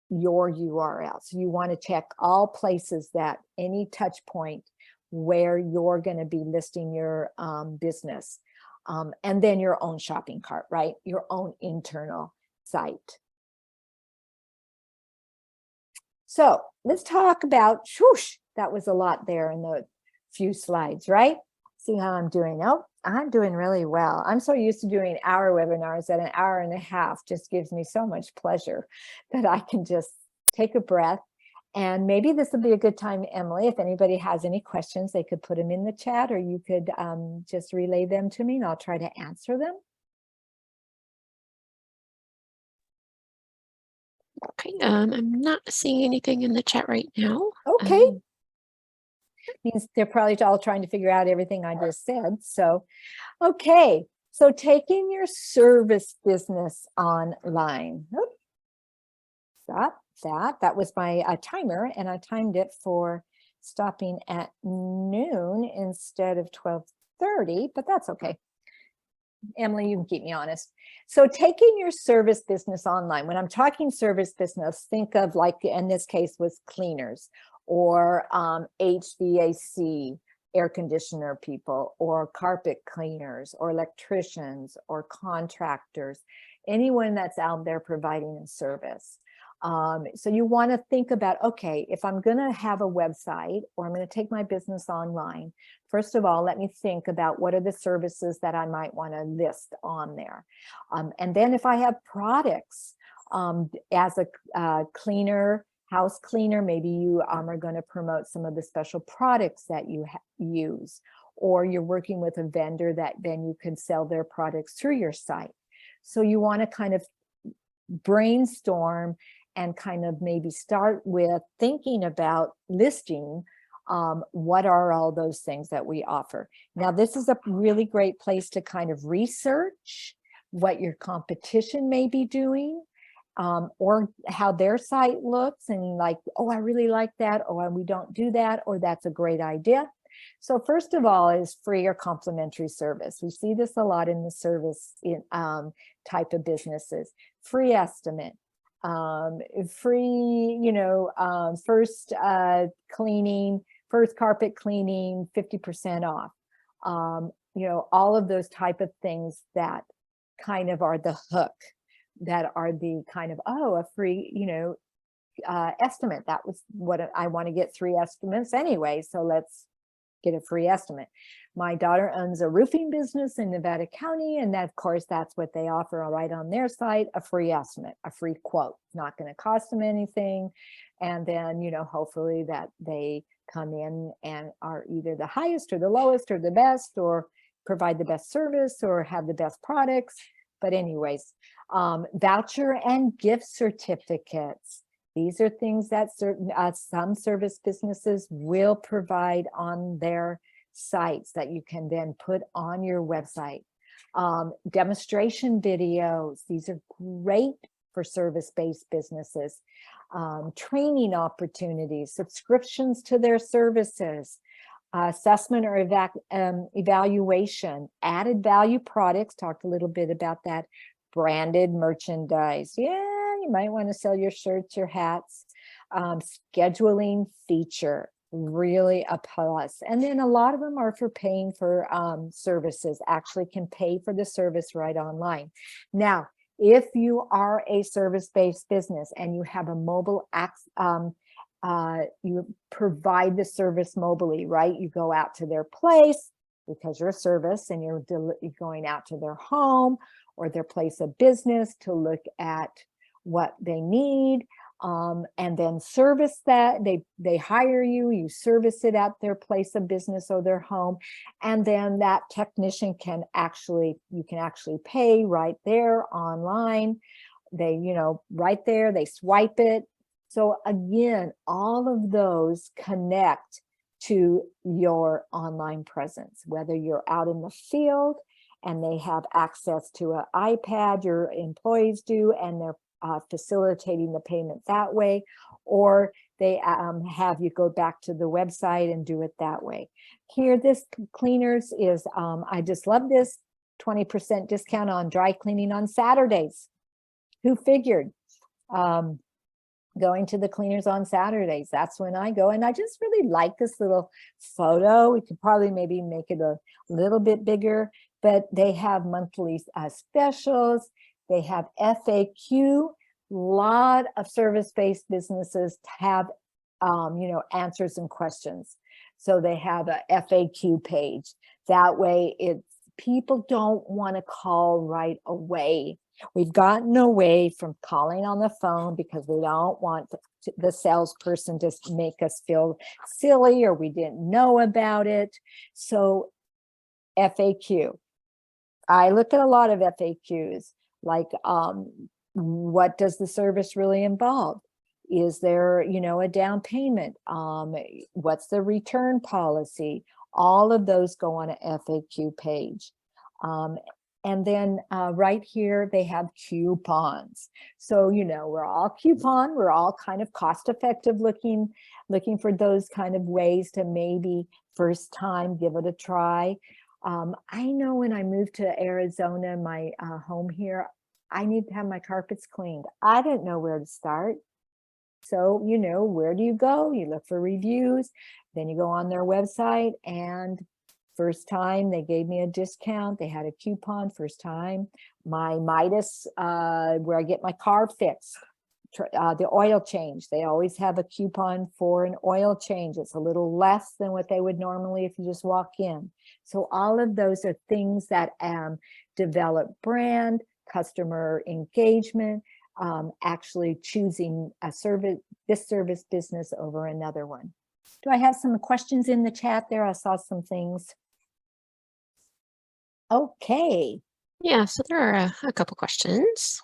your URL. So you want to check all places that any touch point where you're going to be listing your business. And then your own shopping cart, right? Your own internal site. So let's talk about, whoosh, that was a lot there in the few slides, right? See how I'm doing. Oh, I'm doing really well. I'm so used to doing hour webinars that an hour and a half just gives me so much pleasure that I can just take a breath. And maybe this will be a good time, Emily, if anybody has any questions, they could put them in the chat or you could just relay them to me and I'll try to answer them. Okay, I'm not seeing anything in the chat right now. Okay. Means they're probably all trying to figure out everything I just said. So, okay. So taking your service business online. Oops. Stop that. That was my timer and I timed it for stopping at noon instead of 12:30, but that's okay. Emily, you can keep me honest. So taking your service business online, when I'm talking service business, think of, like in this case was cleaners or HVAC, air conditioner people, or carpet cleaners or electricians or contractors, anyone that's out there providing a service. So you want to think about, okay, if I'm going to have a website or I'm going to take my business online, first of all, let me think about what are the services that I might want to list on there. And then if I have products as a cleaner, house cleaner, maybe you are going to promote some of the special products that you use, or you're working with a vendor that then you can sell their products through your site. So you want to kind of brainstorm and kind of maybe start with thinking about listing what are all those things that we offer. Now, this is a really great place to kind of research what your competition may be doing or how their site looks and like, oh, I really like that, or we don't do that, or that's a great idea. So first of all is free or complimentary service. We see this a lot in the service type of businesses. Free estimate, free, first cleaning, first carpet cleaning, 50% off. All of those type of things that kind of are the hook, that are the kind of, oh, a free, estimate. That was what I want to get, 3 estimates anyway. So let's get a free estimate. My daughter owns a roofing business in Nevada County, and that, of course, that's what they offer right on their site, a free estimate, a free quote. It's not going to cost them anything. And then, hopefully that they come in and are either the highest or the lowest or the best, or provide the best service or have the best products. But anyways, voucher and gift certificates. These are things that some service businesses will provide on their sites that you can then put on your website. Demonstration videos. These are great for service-based businesses. Training opportunities, subscriptions to their services, assessment or evaluation, added value products. Talked a little bit about that. Branded merchandise. Yeah. You might want to sell your shirts, your hats. Scheduling feature, really a plus. And then a lot of them are for paying for services, actually can pay for the service right online. Now, if you are a service-based business and you have a mobile you provide the service mobily, right? You go out to their place because you're a service, and you're going out to their home or their place of business to look at what they need, and then service that. They hire you, you service it at their place of business or their home, and then that technician can actually pay right there online. They, right there, they swipe it. So again, all of those connect to your online presence, whether you're out in the field and they have access to an iPad, your employees do, and they're facilitating the payment that way, or they have you go back to the website and do it that way. Here, this cleaners is, I just love this, 20% discount on dry cleaning on Saturdays. Who figured? Going to the cleaners on Saturdays, that's when I go. And I just really like this little photo. We could probably maybe make it a little bit bigger, but they have monthly specials. They have FAQ. A lot of service-based businesses have, answers and questions. So they have a FAQ page. That way, people don't want to call right away. We've gotten away from calling on the phone because we don't want the salesperson to make us feel silly or we didn't know about it. So FAQ. I look at a lot of FAQs, like what does the service really involve? Is there, a down payment? What's the return policy? All of those go on an FAQ page. And then right here, they have coupons. So, we're all we're all kind of cost effective looking for those kind of ways to maybe first time give it a try. I know when I moved to Arizona, my home here, I need to have my carpets cleaned. I didn't know where to start. So, where do you go? You look for reviews, then you go on their website, and first time they gave me a discount. They had a coupon first time. My Midas, where I get my car fixed, the oil change, they always have a coupon for an oil change. It's a little less than what they would normally if you just walk in. So all of those are things that develop brand, customer engagement, actually choosing this service business over another one. Do I have some questions in the chat there? I saw some things. Okay. Yeah, so there are a couple questions.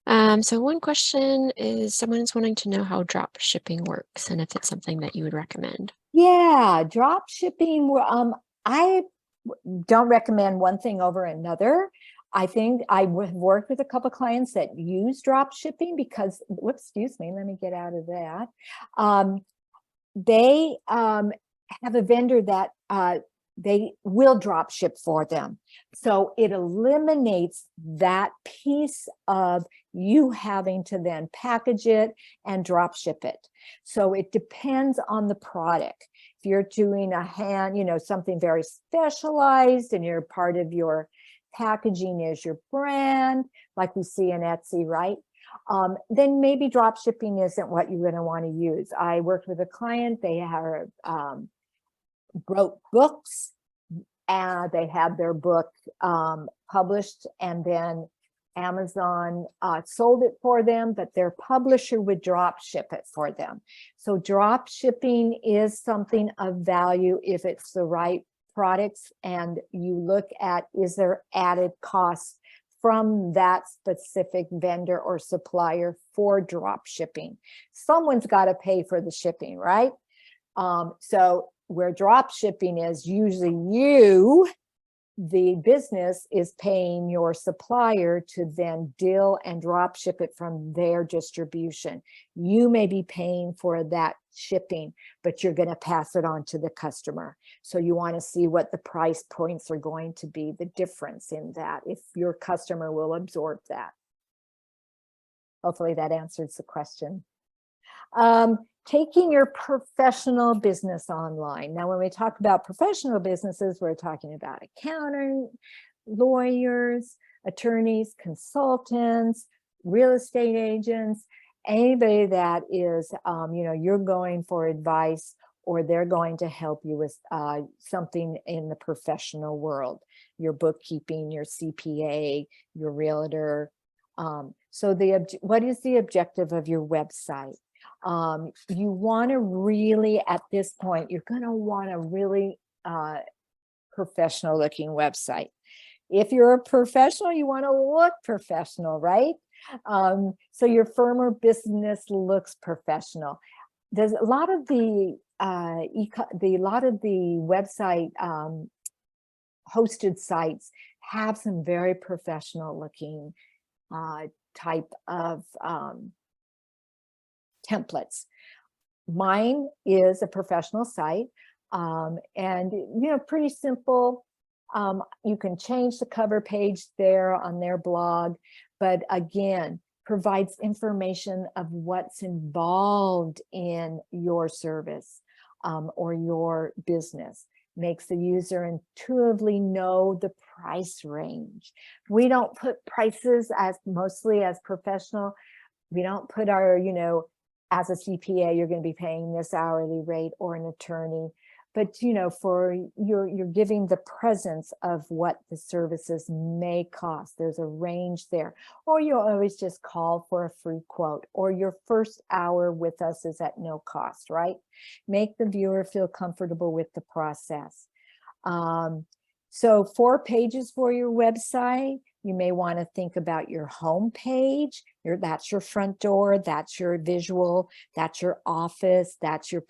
So one question is someone's wanting to know how drop shipping works and if it's something that you would recommend. Yeah, drop shipping. I don't recommend one thing over another. I think I have worked with a couple of clients that use drop shipping because, whoops, excuse me, let me get out of that. They have a vendor that they will drop ship for them. So it eliminates that piece of you having to then package it and drop ship it. So it depends on the product. If you're doing a hand, something very specialized and you're part of your packaging is your brand, like we see in Etsy, right? Then maybe drop shipping isn't what you're going to want to use. I worked with a client, they have wrote books, and they had their book published, and then Amazon sold it for them, but their publisher would drop ship it for them. So drop shipping is something of value if it's the right products, and you look at, is there added costs from that specific vendor or supplier for drop shipping? Someone's got to pay for the shipping, right? So where drop shipping is usually you, the business, is paying your supplier to then deal and drop ship it from their distribution. You may be paying for that shipping, but you're going to pass it on to the customer. So you want to see what the price points are going to be, the difference in that, if your customer will absorb that. Hopefully that answers the question. Taking your professional business online. Now, when we talk about professional businesses, we're talking about accountants, lawyers, attorneys, consultants, real estate agents, anybody that is, you're going for advice or they're going to help you with something in the professional world, your bookkeeping, your CPA, your realtor. So what is the objective of your website? You want to really, at this point, you're going to want a really professional looking website. If you're a professional, you want to look professional, right? So your firm or business looks professional. There's a lot of the website hosted sites have some very professional looking type of templates. Mine is a professional site, and pretty simple. You can change the cover page there on their blog, but again, provides information of what's involved in your service or your business. Makes the user intuitively know the price range. We don't put prices as mostly as professional. We don't put our, as a CPA, you're going to be paying this hourly rate, or an attorney. But, for you're giving the presence of what the services may cost. There's a range there. Or you'll always just call for a free quote, or your first hour with us is at no cost, right? Make the viewer feel comfortable with the process. So 4 pages for your website. You may want to think about your home page. That's your front door, that's your visual, that's your office, that's your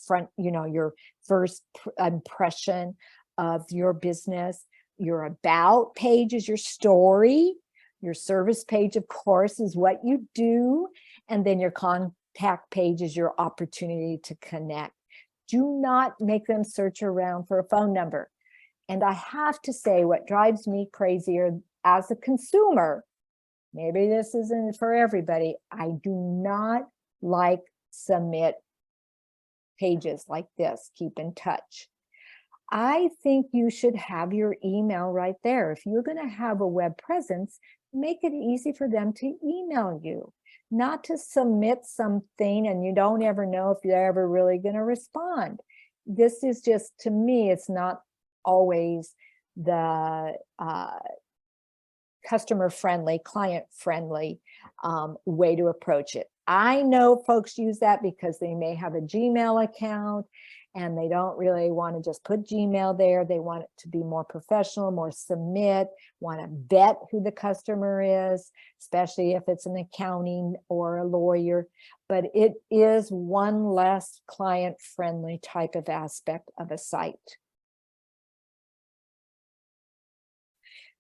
front, your first impression of your business. Your about page is your story. Your service page, of course, is what you do. And then your contact page is your opportunity to connect. Do not make them search around for a phone number. And I have to say, what drives me crazier as a consumer, maybe this isn't for everybody, I do not like submit pages like this, keep in touch. I think you should have your email right there. If you're going to have a web presence, make it easy for them to email you, not to submit something and you don't ever know if they're ever really going to respond. This is just, to me, it's not always the customer-friendly, client-friendly way to approach it. I know folks use that because they may have a Gmail account and they don't really want to just put Gmail there. They want it to be more professional, more submit, want to vet who the customer is, especially if it's an accounting or a lawyer. But it is one less client-friendly type of aspect of a site.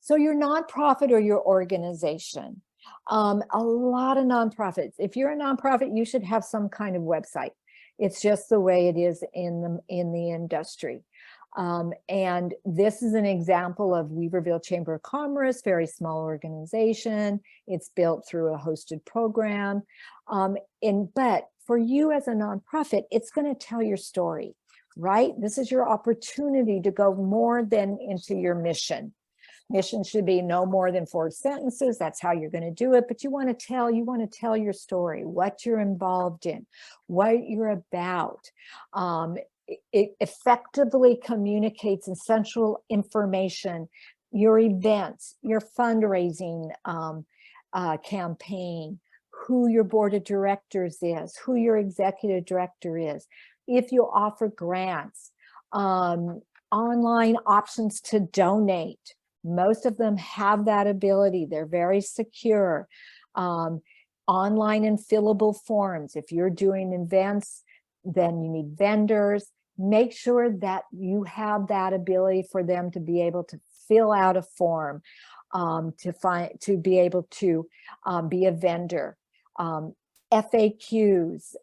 So your nonprofit or your organization, a lot of nonprofits, if you're a nonprofit, you should have some kind of website. It's just the way it is in the industry. And this is an example of Weaverville Chamber of Commerce, very small organization. It's built through a hosted program. But for you as a nonprofit, it's going to tell your story, right? This is your opportunity to go more than into your mission. Mission should be no more than 4 sentences. That's how you're going to do it. But you want to tell your story, what you're involved in, what you're about. It effectively communicates essential information, your events, your fundraising campaign, who your board of directors is, who your executive director is, if you offer grants, online options to donate. Most of them have that ability. They're very secure. Online and fillable forms. If you're doing events, then you need vendors. Make sure that you have that ability for them to be able to fill out a form, to be able to be a vendor. FAQs,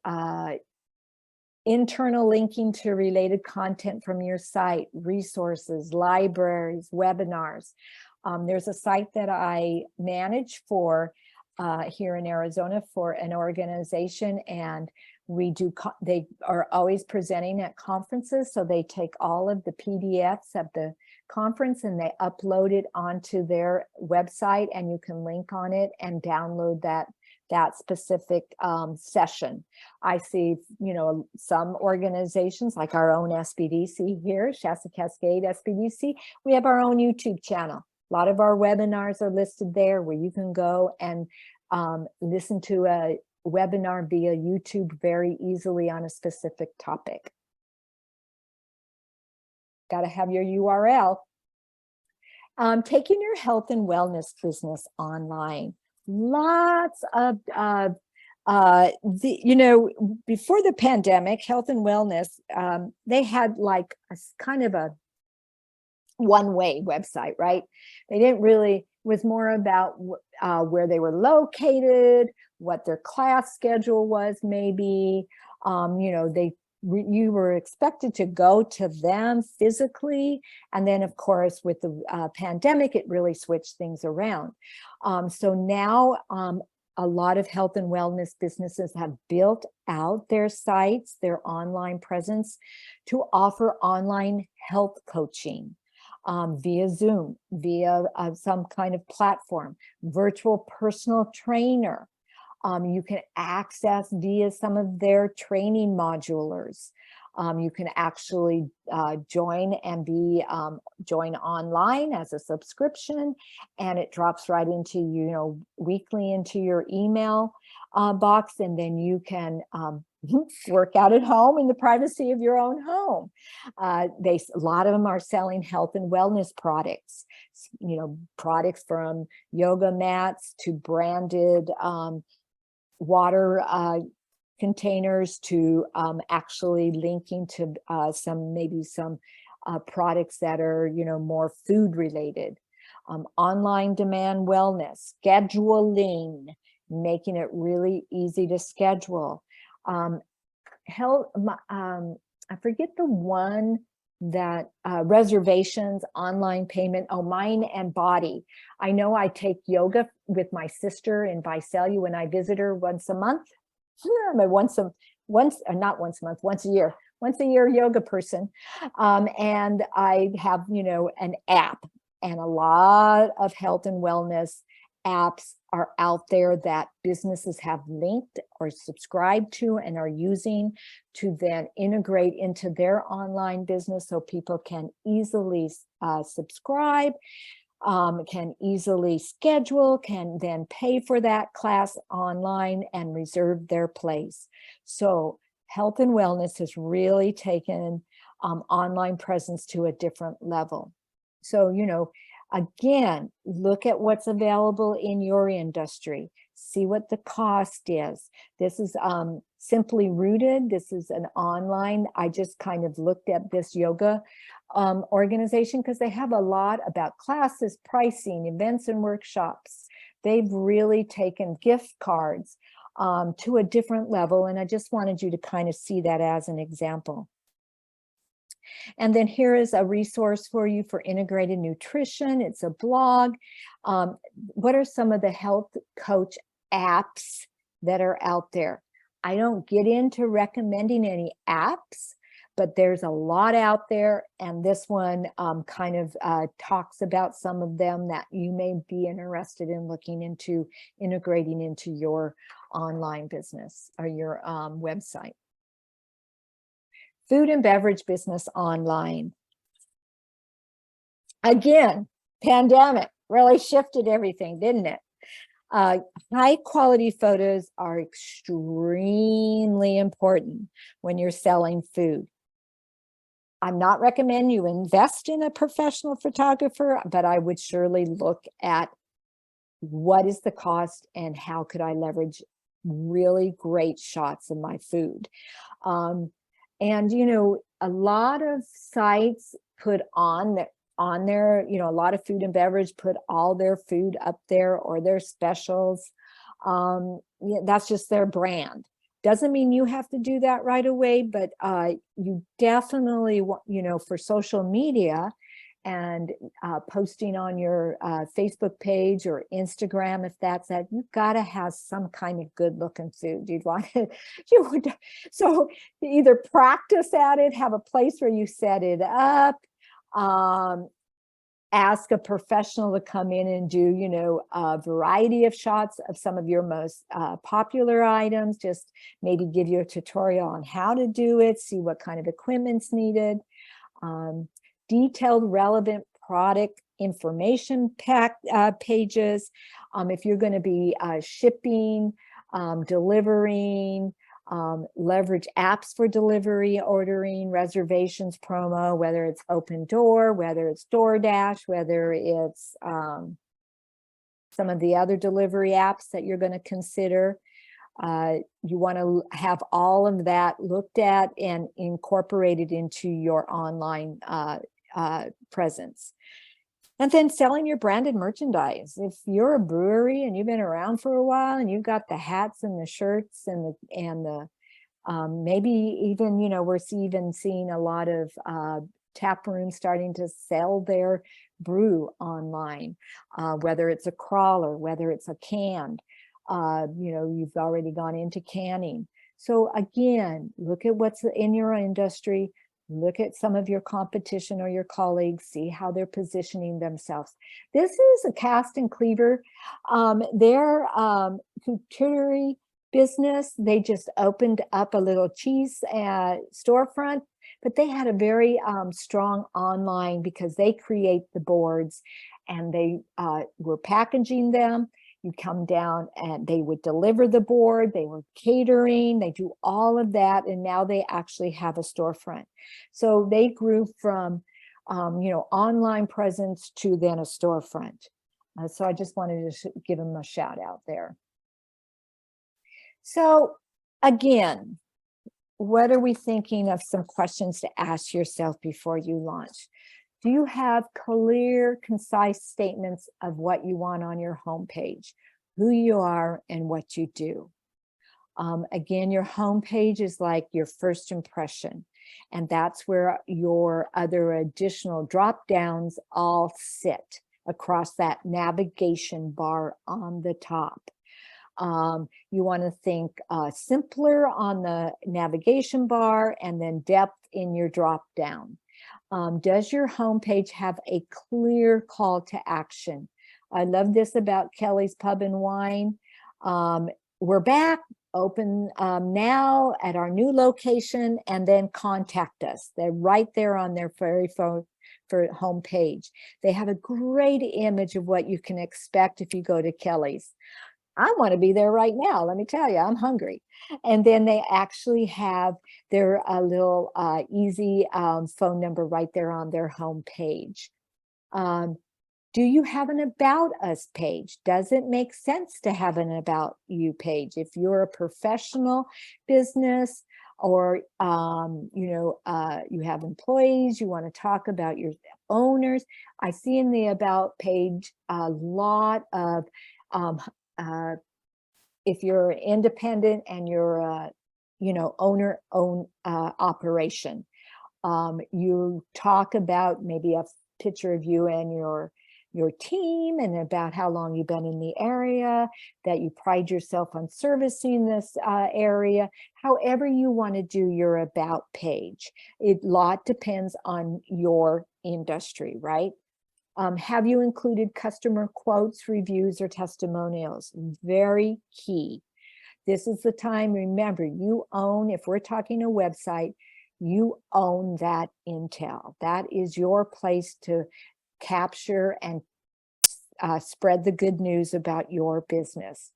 internal linking to related content from your site, resources, libraries, webinars. There's a site that I manage for here in Arizona for an organization, and they are always presenting at conferences. So they take all of the PDFs of the conference and they upload it onto their website, and you can link on it and download that specific session. I see, some organizations like our own SBDC here, Shasta-Cascade SBDC, we have our own YouTube channel. A lot of our webinars are listed there where you can go and listen to a webinar via YouTube very easily on a specific topic. Got to have your URL. Taking your health and wellness business online. Lots of, before the pandemic, health and wellness, they had like a kind of a one-way website, right? They didn't really, it was more about where they were located, what their class schedule was, maybe, you were expected to go to them physically. And then of course, with the pandemic, it really switched things around. So now a lot of health and wellness businesses have built out their sites, their online presence to offer online health coaching via Zoom, via some kind of platform, virtual personal trainer. You can access via some of their training modulars. You can actually join online as a subscription, and it drops right into, weekly into your email box, and then you can work out at home in the privacy of your own home. A lot of them are selling health and wellness products, products from yoga mats to branded water containers to actually linking to some products that are more food related. Online demand wellness, scheduling, making it really easy to schedule. I forget the one that reservations, online payment, Mind and Body. I know I take yoga with my sister in Visalia when I visit her once a month. I'm a once a year yoga person. And I have, an app, and a lot of health and wellness apps are out there that businesses have linked or subscribed to and are using to then integrate into their online business, so people can easily subscribe, can easily schedule, can then pay for that class online and reserve their place. So health and wellness has really taken online presence to a different level. So, again, look at what's available in your industry. see what the cost is. This is Simply Rooted. This is an online. I just kind of looked at this yoga organization because they have a lot about classes, pricing, events, and workshops. They've really taken gift cards to a different level. And I just wanted you to kind of see that as an example. And then here is a resource for you for integrated nutrition. It's a blog. What are some of the health coach apps that are out there? I don't get into recommending any apps, but there's a lot out there. And this one kind of talks about some of them that you may be interested in looking into integrating into your online business or your website. Food and beverage business online. Again, pandemic really shifted everything, didn't it? High quality photos are extremely important when you're selling food. I'm not recommending you invest in a professional photographer, but I would surely look at what is the cost and how could I leverage really great shots of my food. And, you know, a lot of sites put on there, you know, a lot of food and beverage put all their food up there or their specials. Yeah, that's just their brand. Doesn't mean you have to do that right away, but you definitely want, you know, for social media and posting on your Facebook page or Instagram, if that's that, you've got to have some kind of good looking food. You'd want it, so either practice at it, have a place where you set it up, ask a professional to come in and do, you know, a variety of shots of some of your most popular items, just maybe give you a tutorial on how to do it, see what kind of equipment's needed. Detailed relevant product information pages. If you're going to be shipping, delivering, leverage apps for delivery, ordering, reservations, promo, whether it's Open Door, whether it's DoorDash, whether it's some of the other delivery apps that you're going to consider. You want to have all of that looked at and incorporated into your online presence. And then selling your branded merchandise. If you're a brewery and you've been around for a while and you've got the hats and the shirts and the maybe even, you know, we're even seeing a lot of tap rooms starting to sell their brew online, whether it's a crawler, whether it's a canned, you know, you've already gone into canning. So again, look at what's in your industry. Look at some of your competition or your colleagues, see how they're positioning themselves. This is a cast and cleaver. Their couture business, they just opened up a little cheese storefront, but they had a very strong online because they create the boards and they were packaging them. You come down and they would deliver the board, they were catering, they do all of that, and now they actually have a storefront. So they grew from you know, online presence to then a storefront. So I just wanted to give them a shout out there. So again, what are we thinking of some questions to ask yourself before you launch? Do you have clear, concise statements of what you want on your homepage, who you are and what you do? Again, your homepage is like your first impression, and that's where your other additional drop downs all sit across that navigation bar on the top. You want to think simpler on the navigation bar and then depth in your drop down. Does your homepage have a clear call to action? I love this about Kelly's Pub and Wine. We're back, open now at our new location, and then contact us. They're right there on their very phone for homepage. They have a great image of what you can expect if you go to Kelly's. I want to be there right now. Let me tell you, I'm hungry. And then they actually have their little easy phone number right there on their homepage. Do you have an About Us page? Does it make sense to have an About You page? If you're a professional business or, you have employees, you want to talk about your owners. I see in the About page a lot of, um, if you're independent and you're a, owner-owned operation. You talk about maybe a picture of you and your team and about how long you've been in the area, that you pride yourself on servicing this area. However you want to do your About page. A lot depends on your industry, right? Have you included customer quotes, reviews, or testimonials? Very key. This is the time, remember, you own, if we're talking a website, you own that intel. That is your place to capture and spread the good news about your business.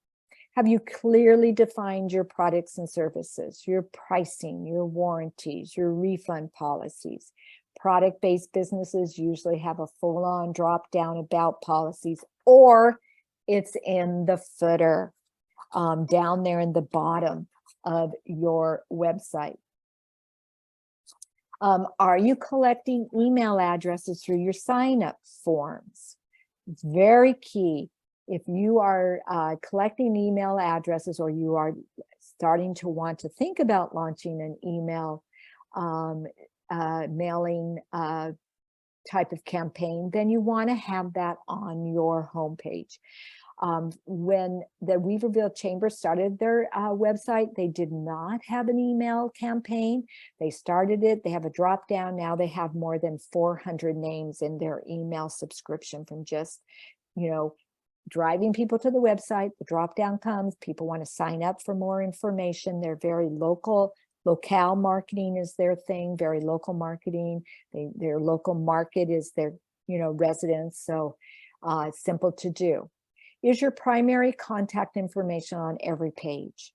Have you clearly defined your products and services, your pricing, your warranties, your refund policies? Product-based businesses usually have a full-on drop-down about policies, or it's in the footer down there in the bottom of your website. Are you collecting email addresses through your sign-up forms? It's very key. If you are collecting email addresses, or you are starting to want to think about launching an email mailing type of campaign, then you want to have that on your homepage. When the Weaverville Chamber started their website, they did not have an email campaign. They started it. They have a drop down. Now they have more than 400 names in their email subscription from just, driving people to the website. The drop down comes. People want to sign up for more information. They're very local. Locale marketing is their thing, very local marketing. Their local market is their, residents. So it's simple to do. Is your primary contact information on every page?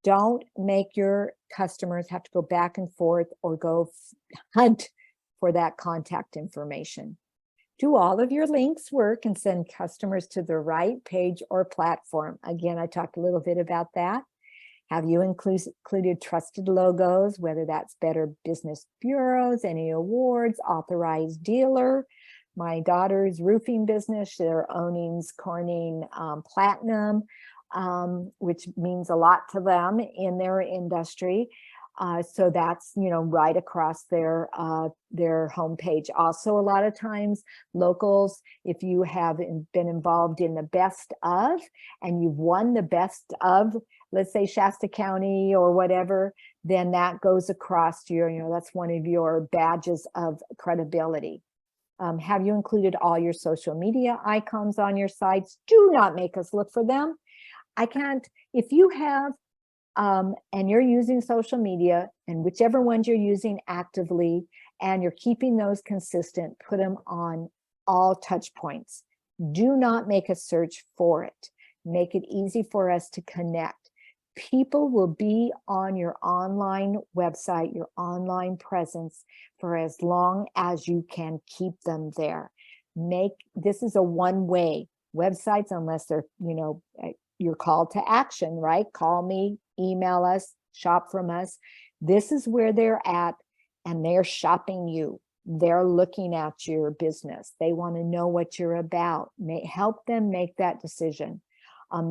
Don't make your customers have to go back and forth or go hunt for that contact information. Do all of your links work and send customers to the right page or platform? Again, I talked a little bit about that. Have you included trusted logos, whether that's Better Business Bureaus, any awards, authorized dealer? My daughter's roofing business, they're owning Corning Platinum, which means a lot to them in their industry. So that's, right across their homepage. Also, a lot of times locals, if you have been involved in the best of and you've won the best of, let's say Shasta County or whatever, then that goes across to your, that's one of your badges of credibility. Have you included all your social media icons on your sites? Do not make us look for them. I can't, if you have, and you're using social media, and whichever ones you're using actively, and you're keeping those consistent, put them on all touch points. Do not make a search for it. Make it easy for us to connect. People will be on your online website, your online presence, for as long as you can keep them there. This is a one-way websites, unless they're, your call to action, right? Call me, email us, shop from us. This is where they're at, and they're shopping you. They're looking at your business. They want to know what you're about. Help them make that decision.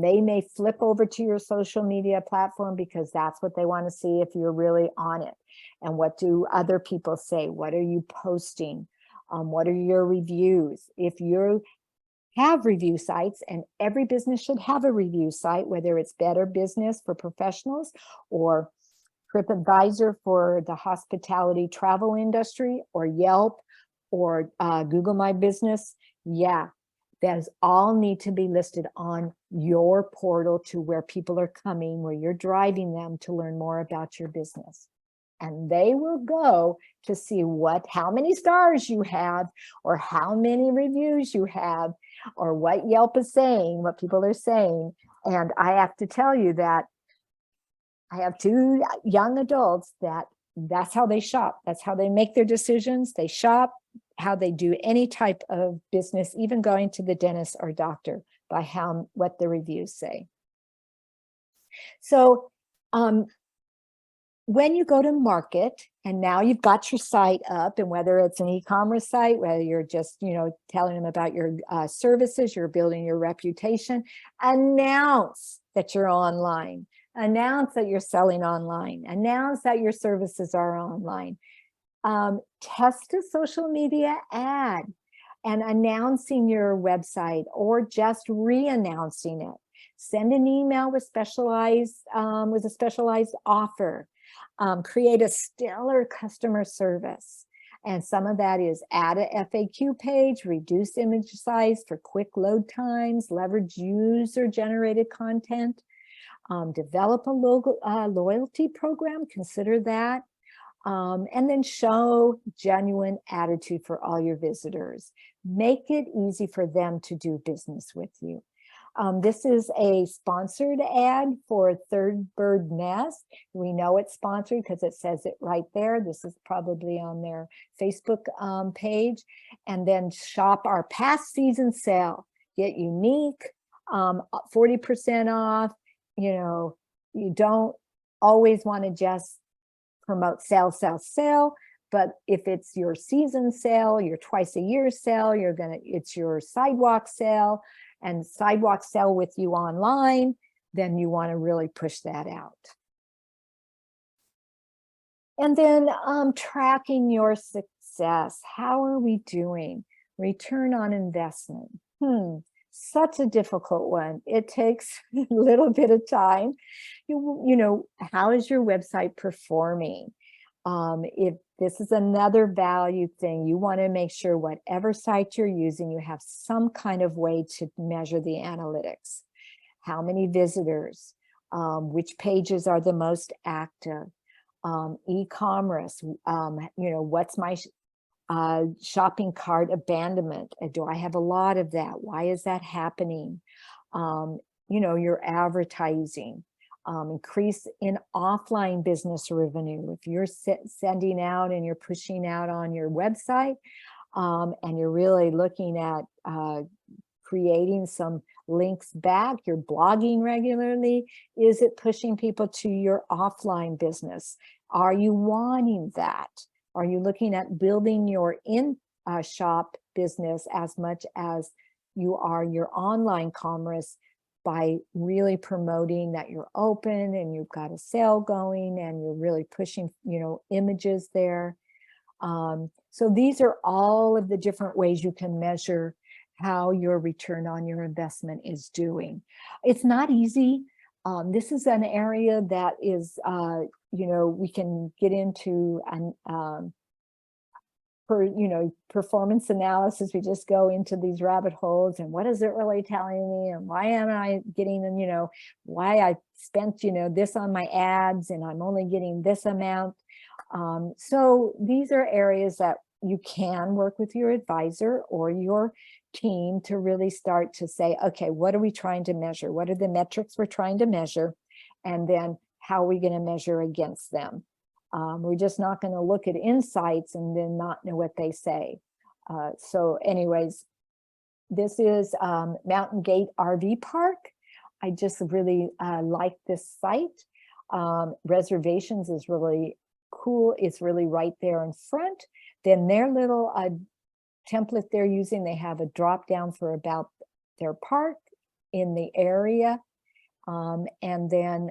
They may flip over to your social media platform because that's what they want to see if you're really on it. And what do other people say? What are you posting? What are your reviews? If you have review sites, and every business should have a review site, whether it's Better Business for professionals or TripAdvisor for the hospitality travel industry, or Yelp, or Google My Business. Yeah, those all need to be listed on your portal to where people are coming, where you're driving them to learn more about your business. And they will go to see how many stars you have, or how many reviews you have, or what Yelp is saying, what people are saying. And I have to tell you that I have 2 young adults that's how they shop. That's how they make their decisions. They shop, how they do any type of business, even going to the dentist or doctor, by what the reviews say. So when you go to market, and now you've got your site up, and whether it's an e-commerce site, whether you're just, telling them about your services, you're building your reputation, announce that you're online, announce that you're selling online, announce that your services are online. Test a social media ad and announcing your website, or just re-announcing it. Send an email with a specialized offer. Create a stellar customer service. And some of that is add a FAQ page, reduce image size for quick load times, leverage user-generated content, develop a loyalty program, consider that. And then show genuine attitude for all your visitors. Make it easy for them to do business with you. This is a sponsored ad for Third Bird Nest. We know it's sponsored because it says it right there. This is probably on their Facebook page. And then shop our past season sale. Get unique, 40% off. You don't always want to just promote sale, but if it's your season sale, your twice a year sale, it's your sidewalk sale, and sidewalk sell with you online, then you want to really push that out. And then tracking your success. How are we doing? Return on investment. Such a difficult one. It takes a little bit of time. How is your website performing? If this is another value thing, you want to make sure whatever site you're using, you have some kind of way to measure the analytics. How many visitors? Which pages are the most active? E-commerce, what's my shopping cart abandonment? Do I have a lot of that? Why is that happening? Your advertising. Increase in offline business revenue. If you're sending out and you're pushing out on your website, and you're really looking at creating some links back, you're blogging regularly, is it pushing people to your offline business? Are you wanting that? Are you looking at building your in-shop business as much as you are your online commerce, by really promoting that you're open and you've got a sale going and you're really pushing, images there? So these are all of the different ways you can measure how your return on your investment is doing. It's not easy. This is an area that is, we can get into performance analysis. We just go into these rabbit holes, and what is it really telling me, and why am I getting, why I spent, this on my ads and I'm only getting this amount. So these are areas that you can work with your advisor or your team to really start to say, okay, what are we trying to measure? What are the metrics we're trying to measure? And then how are we going to measure against them? We're just not going to look at insights and then not know what they say. So anyways, this is Mountain Gate RV Park. I just really like this site. Reservations is really cool. It's really right there in front. Then their little template they're using, they have a drop down for about their park in the area. And then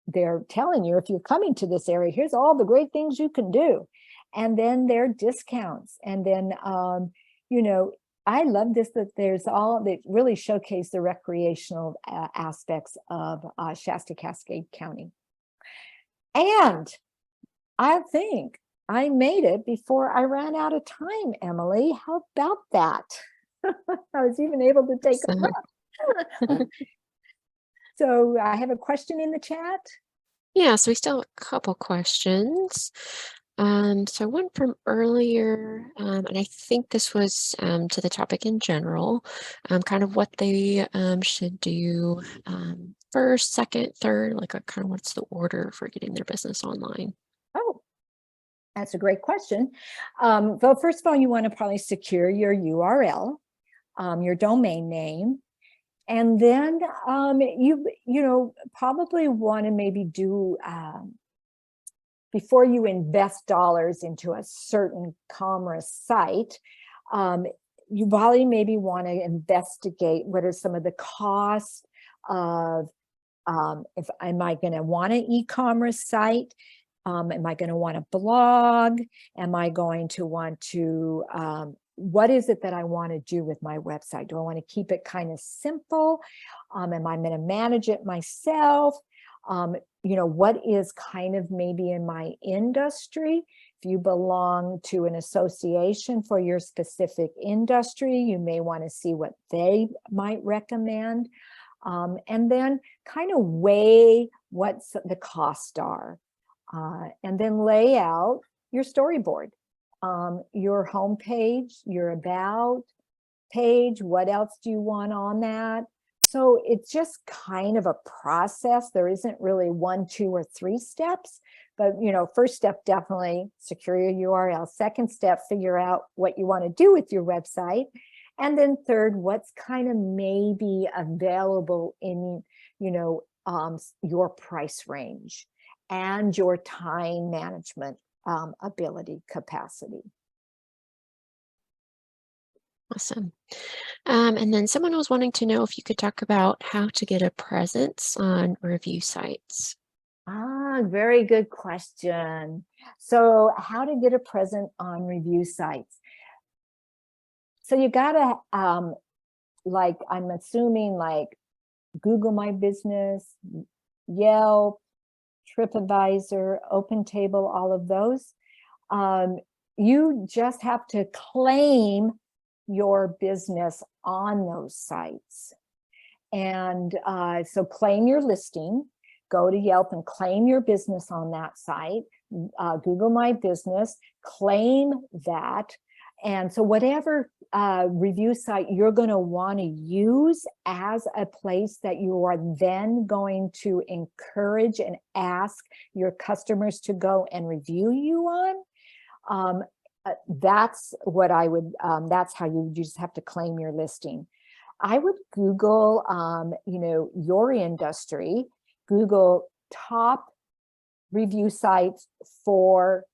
they're telling you, if you're coming to this area, here's all the great things you can do. And then their discounts. And then, I love this, that there's all that really showcase the recreational aspects of Shasta-Cascade County. And I think I made it before I ran out of time, Emily. How about that? I was even able to take a look. So I have a question in the chat. Yeah, so we still have a couple questions. So one from earlier, and I think this was to the topic in general, kind of what they should do first, second, third, like kind of what's the order for getting their business online. Oh, That's a great question. Well, first of all, you want to probably secure your URL, your domain name. And then you probably want to maybe do, before you invest dollars into a certain commerce site, you probably maybe want to investigate what are some of the costs of, if am I going to want an e-commerce site? Am I going to want a blog? Am I going to want to, what is it that I want to do with my website? Do I want to keep it kind of simple? Am I going to manage it myself? What is kind of maybe in my industry? If you belong to an association for your specific industry, you may want to see what they might recommend. And then kind of weigh what the costs are. And then lay out your storyboard, your homepage, your about page. What else do you want on that? So it's just kind of a process. There isn't really 1, 2, or 3 steps, but first step, definitely secure your URL. Second step, figure out what you want to do with your website. And then third, what's kind of maybe available in, your price range and your time management ability capacity. Awesome. And then someone was wanting to know if you could talk about how to get a presence on review sites. Very good question. So how to get a presence on review sites. So you gotta, I'm assuming like Google My Business, Yelp, TripAdvisor, OpenTable, all of those. You just have to claim your business on those sites. And so claim your listing, go to Yelp and claim your business on that site, Google My Business, claim that. And so whatever review site you're going to want to use as a place that you are then going to encourage and ask your customers to go and review you on, that's what I would, that's how you just have to claim your listing. I would Google, your industry, Google top review sites for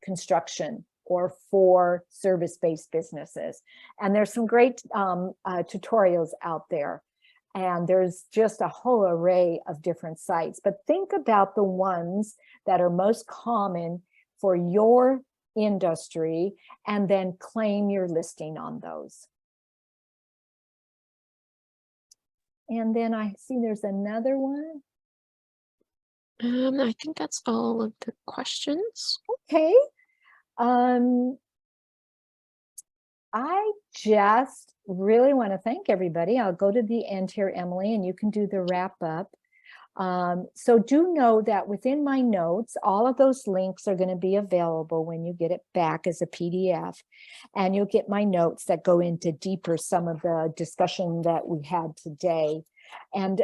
construction or for service-based businesses. And there's some great tutorials out there. And there's just a whole array of different sites. But think about the ones that are most common for your industry and then claim your listing on those. And then I see there's another one. I think that's all of the questions. Okay. I just really want to thank everybody. I'll go to the end here, Emily, and you can do the wrap up. So do know that within my notes, all of those links are going to be available when you get it back as a PDF, and you'll get my notes that go into deeper some of the discussion that we had today. And,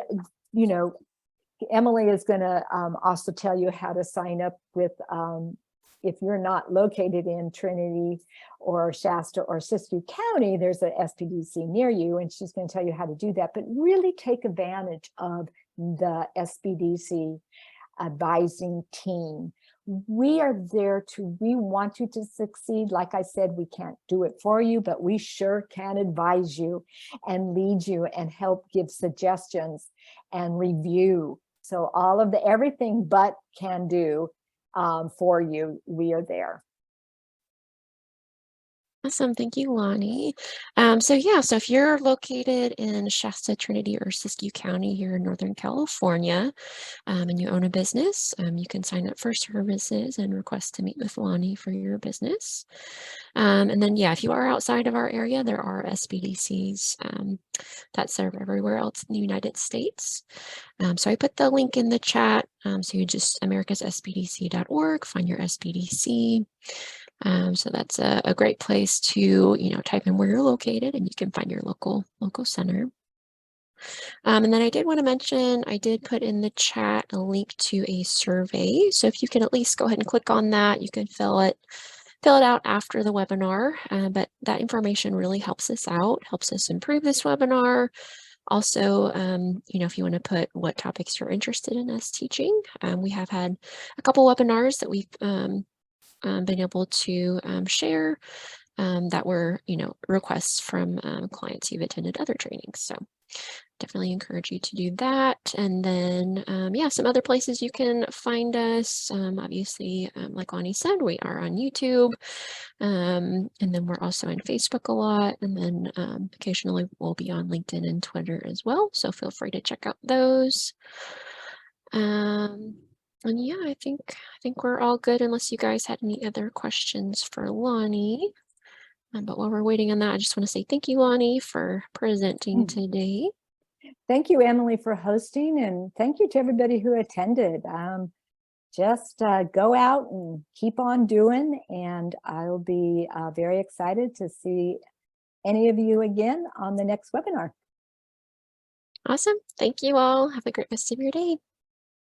Emily is going to also tell you how to sign up with, if you're not located in Trinity or Shasta or Siskiyou County, there's an SPDC near you, and she's going to tell you how to do that. But really take advantage of the SPDC advising team. We are there we want you to succeed. Like I said, we can't do it for you, but we sure can advise you and lead you and help give suggestions and review. So all of everything but can do for you, we are there. Awesome. Thank you, Lonnie. So if you're located in Shasta, Trinity, or Siskiyou County here in Northern California, and you own a business, you can sign up for services and request to meet with Lonnie for your business. And then, if you are outside of our area, there are SBDCs that serve everywhere else in the United States. So I put the link in the chat. So you just americassbdc.org, find your SBDC. So that's a great place to, type in where you're located, and you can find your local center. And then I did want to mention, I did put in the chat a link to a survey. So if you can at least go ahead and click on that, you can fill it out after the webinar. But that information really helps us out, helps us improve this webinar. Also, if you want to put what topics you're interested in us teaching, we have had a couple webinars that we've been able to share that were, requests from clients who've attended other trainings. So definitely encourage you to do that. And then, yeah, some other places you can find us. Obviously, like Lonnie said, we are on YouTube. And then we're also on Facebook a lot. And then occasionally we'll be on LinkedIn and Twitter as well. So feel free to check out those. And yeah, I think we're all good unless you guys had any other questions for Lonnie. But while we're waiting on that, I just want to say thank you, Lonnie, for presenting today. Thank you, Emily, for hosting, and thank you to everybody who attended. Just go out and keep on doing, and I'll be very excited to see any of you again on the next webinar. Awesome. Thank you all. Have a great rest of your day.